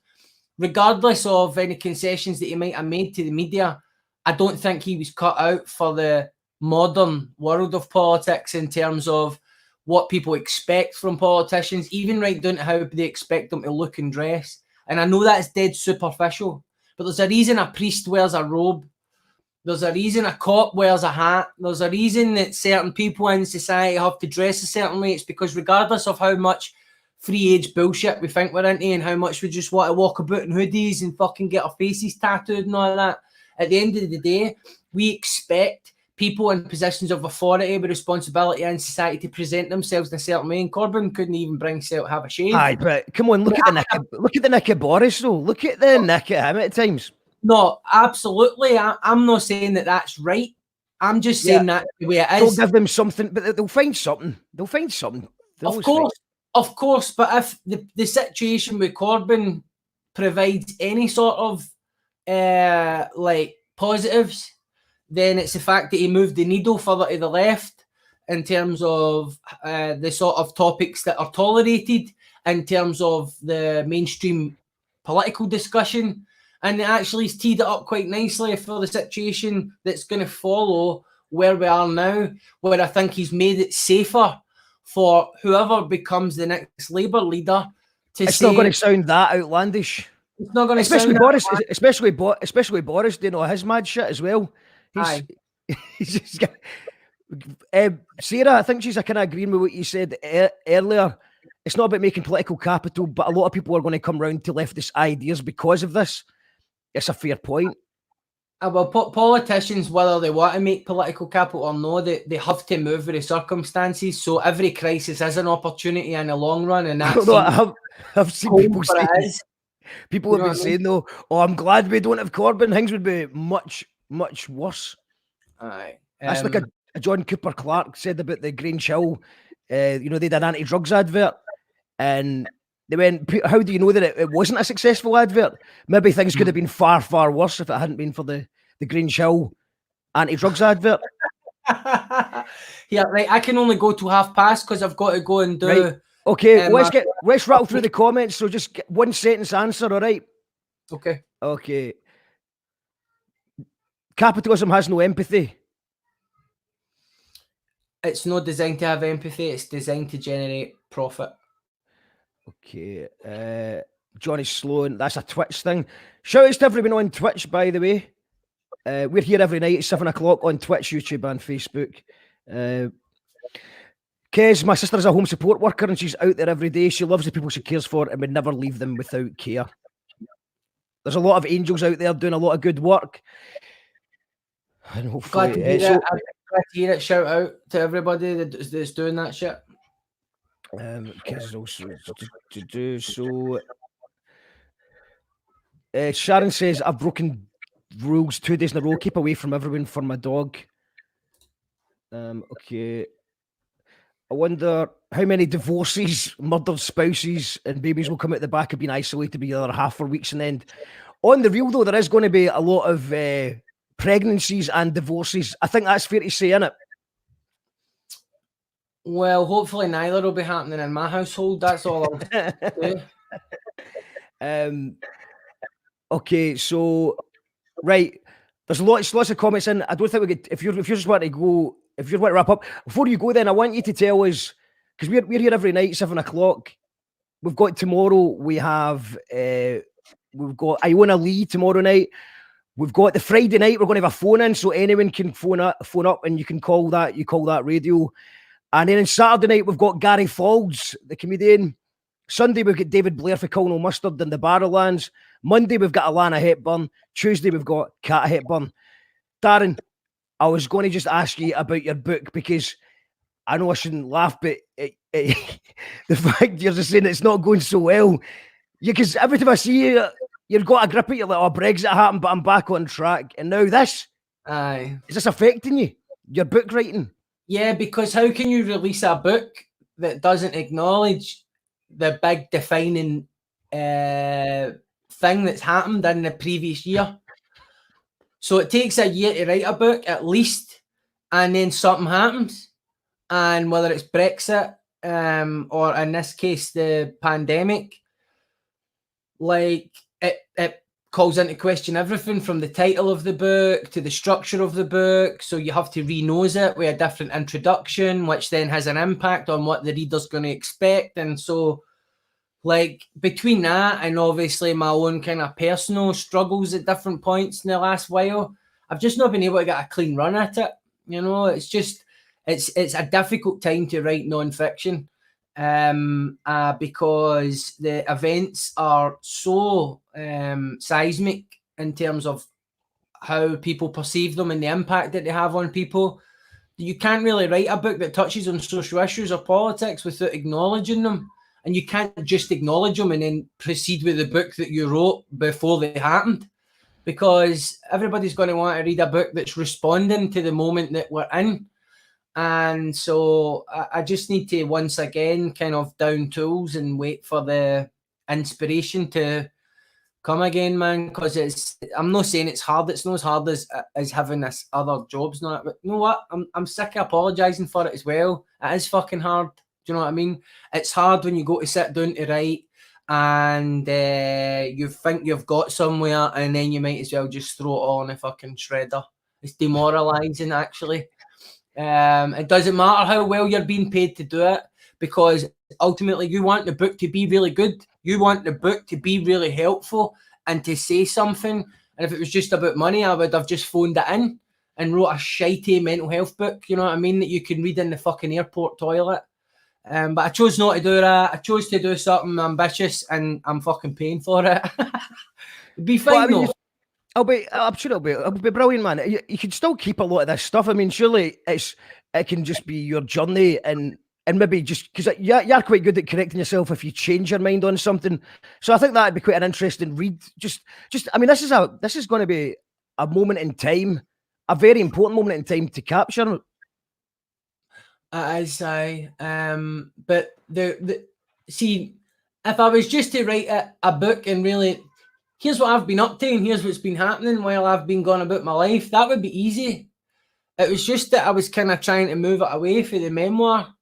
Regardless of any concessions that he might have made to the media, I don't think he was cut out for the modern world of politics in terms of what people expect from politicians, even right down to how they expect them to look and dress. And I know that's dead superficial, but there's a reason a priest wears a robe. There's a reason a cop wears a hat. There's a reason that certain people in society have to dress a certain way. It's because regardless of how much free age bullshit we think we're into and how much we just want to walk about in hoodies and fucking get our faces tattooed and all that, at the end of the day, we expect people in positions of authority with responsibility in society to present themselves in a certain way. And Corbyn couldn't even bring himself to have a shave. Aye, but come on, look at the neck of Boris, though. Look at the neck at him at times. No, absolutely. I'm not saying that that's right. I'm just saying that's the way it is. Don't give them something, but they'll find something. They'll find something. Of course. But if the situation with Corbyn provides any sort of like positives, then it's the fact that he moved the needle further to the left in terms of the sort of topics that are tolerated in terms of the mainstream political discussion. And it actually has teed it up quite nicely for the situation that's going to follow where we are now, where I think he's made it safer for whoever becomes the next Labour leader to It's not going to sound that outlandish. It's not going to especially sound Boris, especially Boris doing all his mad shit as well. He's just Sarah, I think she's kind of agreeing with what you said earlier. It's not about making political capital, but a lot of people are going to come round to leftist ideas because of this. It's a fair point. Well, politicians, whether they want to make political capital or no, they have to move with the circumstances. So every crisis is an opportunity in the long run, and that's I've seen people say, people have been saying though, "Oh, I'm glad we don't have Corbyn. Things would be much, much worse." Aye, that's like a John Cooper Clarke said about the Grange Hill. They did an anti-drugs advert, and they went, how do you know that it wasn't a successful advert? Maybe things could have been far, far worse if it hadn't been for the Grange Hill anti-drugs advert. Yeah, right. I can only go to past because I've got to go and do... Right. Okay, let's rattle through the comments. So just get one sentence answer, all right? Okay. Okay. Capitalism has no empathy. It's not designed to have empathy. It's designed to generate profit. Okay. Johnny Sloan, that's a Twitch thing. Shout outs to everyone on Twitch, by the way. We're here every night at 7 o'clock on Twitch, YouTube, and Facebook. Kez, my sister's a home support worker and she's out there every day. She loves the people she cares for and would never leave them without care. There's a lot of angels out there doing a lot of good work. And hopefully, Glad to hear it. I'm glad to hear it. Shout out to everybody that's doing that shit. Kez also to do so. Sharon says, I've broken rules 2 days in a row. Keep away from everyone for my dog. Okay. I wonder how many divorces, murdered spouses, and babies will come out the back of being isolated to be the other half for weeks and end. On the real, though, there is going to be a lot of pregnancies and divorces. I think that's fair to say, isn't it? Well, hopefully neither will be happening in my household. That's all I'll do. Okay, so right, there's lots of comments in. I don't think we could. If you just want to go, if you want to wrap up before you go, then I want you to tell us, because we're here every night 7 o'clock. We've got tomorrow. We've got Iona Lee tomorrow night. We've got the Friday night. We're going to have a phone in, so anyone can phone up, and you can call that. You call that radio. And then on Saturday night we've got Gary Falls, the comedian. Sunday we've got David Blair for Colonel Mustard in the Barrowlands. Monday we've got Alana Hepburn. Tuesday we've got Kat Hepburn. Darren, I was going to just ask you about your book because I know I shouldn't laugh, but the fact you're just saying it's not going so well. Because every time I see you, you've got a grip at you like, oh, Brexit happened, but I'm back on track. And now this. Aye. Is this affecting you? Your book writing? Yeah, because how can you release a book that doesn't acknowledge the big defining thing that's happened in the previous year? So it takes a year to write a book at least, and then something happens. And whether it's Brexit or in this case, the pandemic, like it calls into question everything from the title of the book to the structure of the book. So you have to re-nose it with a different introduction, which then has an impact on what the reader's going to expect. And so, like, between that and obviously my own kind of personal struggles at different points in the last while, I've just not been able to get a clean run at it. You know, it's just, it's a difficult time to write non-fiction. Because the events are so seismic in terms of how people perceive them and the impact that they have on people. You can't really write a book that touches on social issues or politics without acknowledging them. And you can't just acknowledge them and then proceed with the book that you wrote before they happened. Because everybody's going to want to read a book that's responding to the moment that we're in. And so I just need to once again kind of down tools and wait for the inspiration to come again, man. Because I'm not saying it's hard. It's not as hard as having this other jobs now. But you know what? I'm sick of apologising for it as well. It is fucking hard. Do you know what I mean? It's hard when you go to sit down to write and you think you've got somewhere and then you might as well just throw it all in a fucking shredder. It's demoralising, actually. It doesn't matter how well you're being paid to do it, because ultimately you want the book to be really good. You want the book to be really helpful and to say something. And if it was just about money, I would have just phoned it in and wrote a shitey mental health book, you know what I mean, that you can read in the fucking airport toilet. But I chose not to do that. I chose to do something ambitious, and I'm fucking paying for it. It'd be fine, though. I'm sure it'll be brilliant, man. You can still keep a lot of this stuff. I mean, surely it can just be your journey and maybe just because you're quite good at correcting yourself if you change your mind on something. So I think that'd be quite an interesting read. Just I mean, this is going to be a moment in time, a very important moment in time to capture. It is, but see, if I was just to write a book and really, here's what I've been up to and here's what's been happening while I've been gone about my life, that would be easy. It was just that I was kind of trying to move it away from the memoir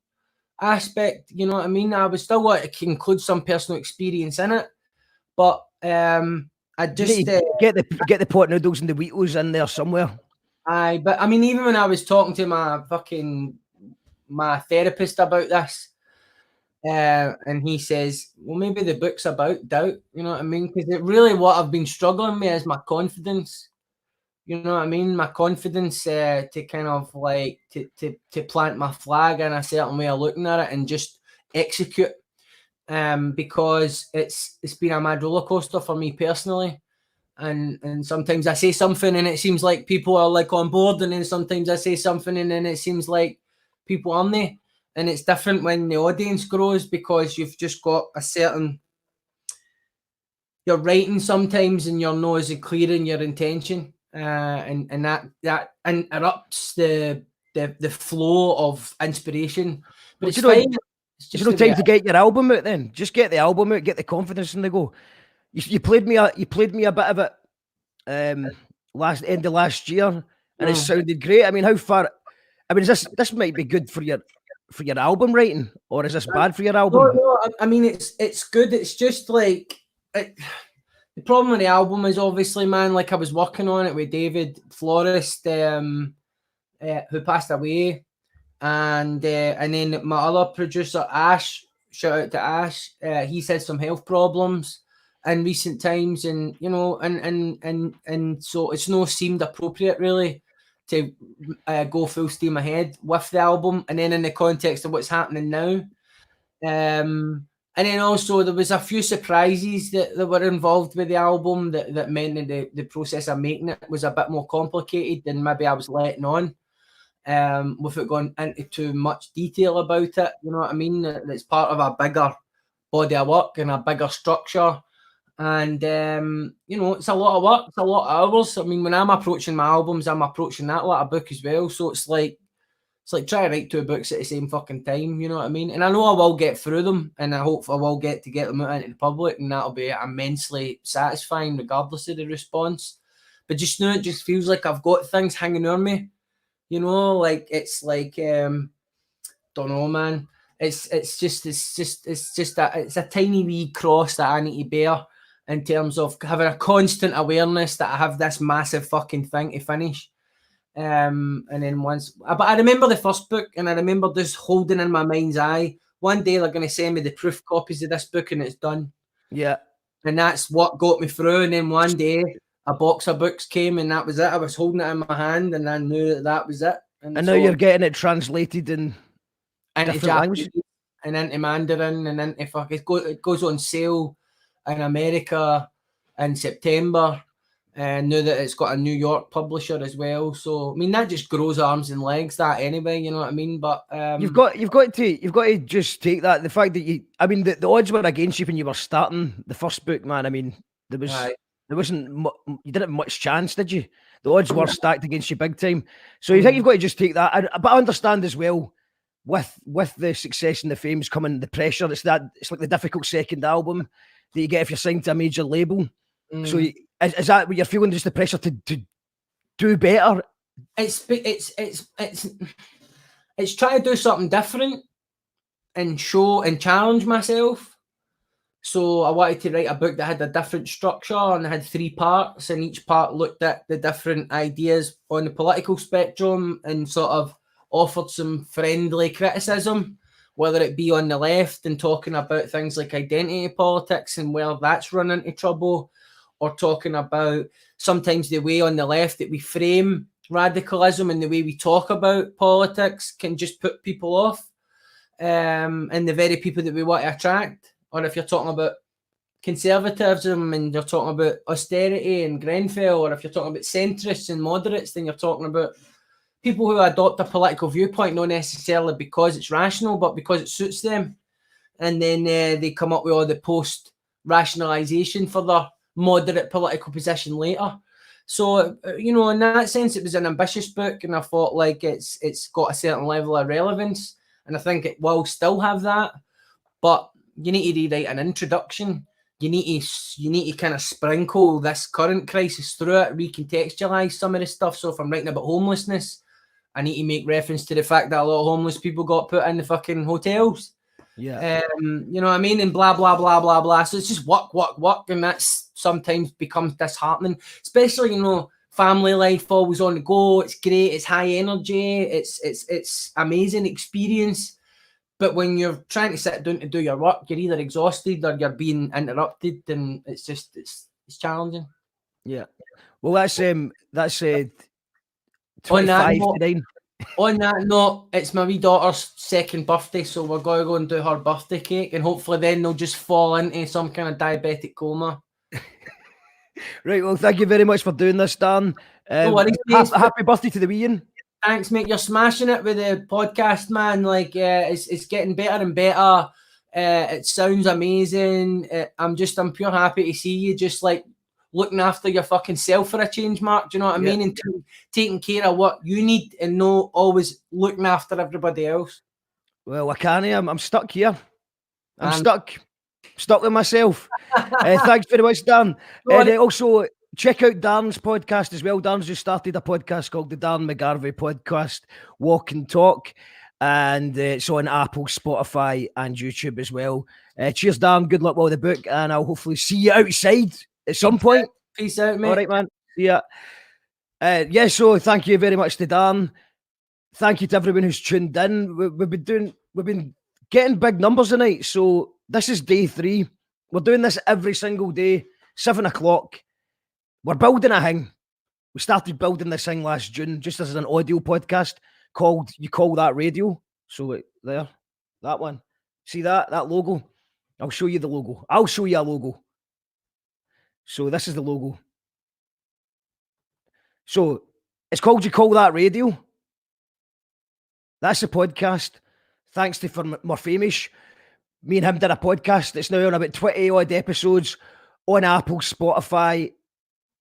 aspect, you know what I mean? I would still want to include some personal experience in it, but I just get the pot noodles and the Wheatos in there somewhere. but I mean, even when I was talking to my therapist about this, and he says, well, maybe the book's about doubt, you know what I mean? Because it really, what I've been struggling with is my confidence. You know what I mean? My confidence to kind of like to plant my flag in a certain way of looking at it and just execute. Because it's been a mad roller coaster for me personally. And sometimes I say something and it seems like people are like on board, and then sometimes I say something and then it seems like people aren't there. And it's different when the audience grows, because you've just got a certain, you're writing sometimes and you're not as clear in your intention, and that interrupts the flow of inspiration. But Well, it's fine. It's There's just no the way time to get your album out then. Just get the album out, get the confidence in the go. You played me a bit of it end of last year, and it sounded great. I mean, how far? I mean, is this might be good for your album writing, or is this bad for your album? No, I mean it's good. It's just like the problem with the album is obviously, man. Like I was working on it with David Florist, who passed away, and then my other producer Ash. Shout out to Ash. He's had some health problems in recent times, and you know, and so it's no seemed appropriate really to go full steam ahead with the album, and then in the context of what's happening now. And then also there was a few surprises that were involved with the album that meant that the process of making it was a bit more complicated than maybe I was letting on. Without going into too much detail about it, you know what I mean? It's part of a bigger body of work and a bigger structure. And you know, it's a lot of work, it's a lot of hours. I mean, when I'm approaching my albums, I'm approaching that like a book as well. So it's like trying to write 2 books at the same fucking time, you know what I mean? And I know I will get through them, and I hope I will get them out into the public, and that'll be immensely satisfying regardless of the response. But just now it just feels like I've got things hanging on me, you know, like it's like don't know, man. It's a tiny wee cross that I need to bear in terms of having a constant awareness that I have this massive fucking thing to finish. And then but I remember the first book, and I remember just holding in my mind's eye, one day they're going to send me the proof copies of this book and it's done. Yeah. And that's what got me through. And then one day a box of books came, and that was it. I was holding it in my hand, and I knew that was it. And now you're getting it translated in into Japanese and into Mandarin and into it goes on sale in America in September, and now that it's got a New York publisher as well. So I mean, that just grows arms and legs, that anyway, you know what I mean? But you've got to just take that, the fact that the odds were against you when you were starting the first book, man. I mean, there wasn't you didn't have much chance, did you? The odds were stacked against you big time. So you think you've got to just take that. But I understand as well, with the success and the fame's coming, the pressure. It's like the difficult second album that you get if you're signed to a major label. So is that what you're feeling? Just the pressure to do better? It's trying to do something different and show and challenge myself. So I wanted to write a book that had a different structure, and it had 3 parts, and each part looked at the different ideas on the political spectrum and sort of offered some friendly criticism, whether it be on the left and talking about things like identity politics and where that's run into trouble, or talking about sometimes the way on the left that we frame radicalism and the way we talk about politics can just put people off, and the very people that we want to attract. Or if you're talking about conservatism and you're talking about austerity and Grenfell, or if you're talking about centrists and moderates, then you're talking about people who adopt a political viewpoint, not necessarily because it's rational, but because it suits them. And then they come up with all the post-rationalisation for their moderate political position later. So, you know, in that sense, it was an ambitious book, and I thought like it's got a certain level of relevance, and I think it will still have that. But you need to rewrite an introduction. You need to kind of sprinkle this current crisis through it, recontextualise some of the stuff. So if I'm writing about homelessness, I need to make reference to the fact that a lot of homeless people got put in the fucking hotels. Yeah. You know what I mean? And blah, blah, blah, blah, blah. So it's just work. And that's sometimes becomes disheartening, especially, you know, family life always on the go. It's great. It's high energy. It's amazing experience. But when you're trying to sit down to do your work, you're either exhausted or you're being interrupted, and it's just, it's challenging. Yeah. Well, that's 25 On that to note, 9. On that note, it's my wee daughter's second birthday, so we're going to go and do her birthday cake, and hopefully then they'll just fall into some kind of diabetic coma. Right, well, thank you very much for doing this, Dan. No worries, mate. Happy birthday to the wee one. Thanks, mate. You're smashing it with the podcast, man. Like, it's getting better and better. It sounds amazing. I'm pure happy to see you just like looking after your fucking self for a change, Mark. Do you know what I mean? And taking care of what you need and not always looking after everybody else. Well, I can't. I'm stuck here. I'm stuck with myself. Thanks very much, Dan. And also, check out Darren's podcast as well. Darren's just started a podcast called the Darren McGarvey Podcast, Walk and Talk. And it's on Apple, Spotify, and YouTube as well. Cheers, Darren. Good luck with the book. And I'll hopefully see you outside at some point. Peace out, mate. All right, man. See ya. So thank you very much to Dan. Thank you to everyone who's tuned in. We've been getting big numbers tonight. So this is day 3. We're doing this every single day, 7 o'clock. We're building a thing. We started building this thing last June, just as an audio podcast called You Call That Radio. So there, that one. See that logo? I'll show you the logo. I'll show you a logo. So this is the logo. So it's called You Call That Radio. That's the podcast. Thanks to for more famous. Me and him did a podcast. It's now on about 20 odd episodes on Apple, Spotify,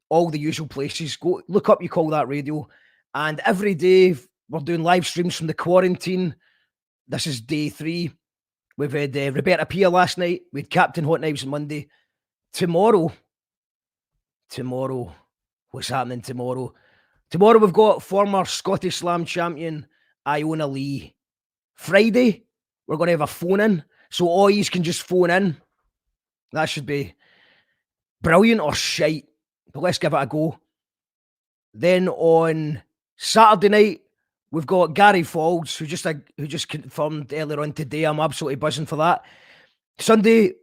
all the usual places. Go look up You Call That Radio. And every day we're doing live streams from the quarantine. This is day 3. We've had Roberta Pia last night. We had Captain Hot Knives on Monday. Tomorrow, what's happening tomorrow? Tomorrow we've got former Scottish Slam champion Iona Lee. Friday, we're going to have a phone in. So all you can just phone in. That should be brilliant or shite. But let's give it a go. Then on Saturday night, we've got Gary Falls, who just confirmed earlier on today. I'm absolutely buzzing for that. Sunday,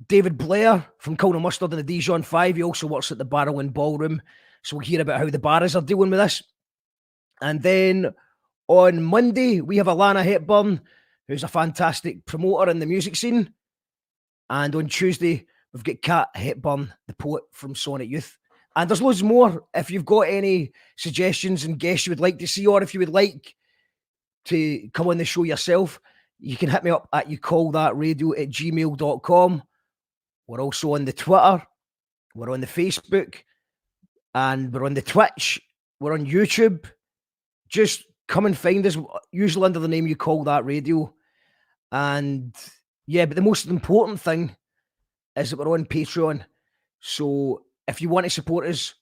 David Blair from Colonel Mustard and the Dijon 5. He also works at the Barrel and Ballroom. So we'll hear about how the bars are dealing with this. And then on Monday, we have Alana Hepburn, who's a fantastic promoter in the music scene. And on Tuesday, we've got Kat Hepburn, the poet from Sonnet Youth. And there's loads more. If you've got any suggestions and guests you would like to see, or if you would like to come on the show yourself, you can hit me up at youcallthatradio@gmail.com. We're also on the Twitter. We're on the Facebook. And we're on the Twitch. We're on YouTube. Just come and find us, usually under the name You Call That Radio. And yeah, but the most important thing is that we're on Patreon. So if you want to support us,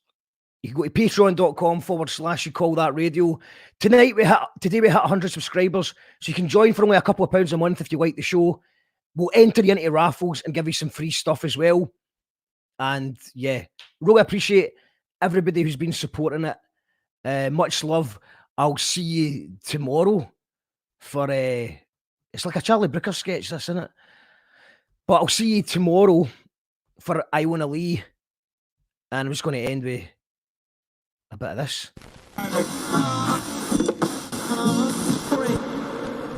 you can go to patreon.com/You Call That Radio. Today we hit 100 subscribers. So you can join for only a couple of pounds a month if you like the show. We'll enter you into raffles and give you some free stuff as well. And yeah, really appreciate everybody who's been supporting it. Much love. I'll see you tomorrow for it's like a Charlie Brooker sketch, this, isn't it? But I'll see you tomorrow for Iona Lee. And I'm just going to end with a bit of this.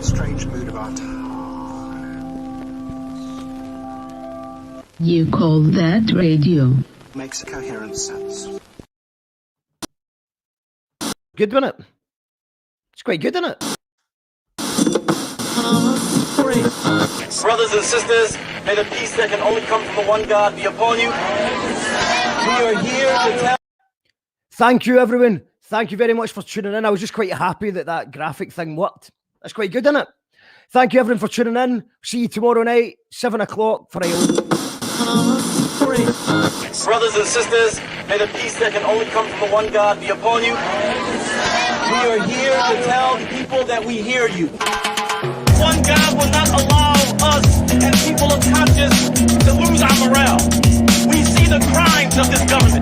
Strange mood of our time. You Call That Radio. Makes coherent sense. Good, wasn't it? It's quite good, isn't it? Brothers and sisters, may the peace that can only come from the one God be upon you. We are here to tell. Thank you, everyone. Thank you very much for tuning in. I was just quite happy that graphic thing worked. That's quite good, isn't it? Thank you, everyone, for tuning in. See you tomorrow night, 7 o'clock for Iona. Brothers and sisters, may the peace that can only come from the one God be upon you. We are here to tell the people that we hear you. One God will not allow us and people of conscience to lose our morale. We see the crimes of this government.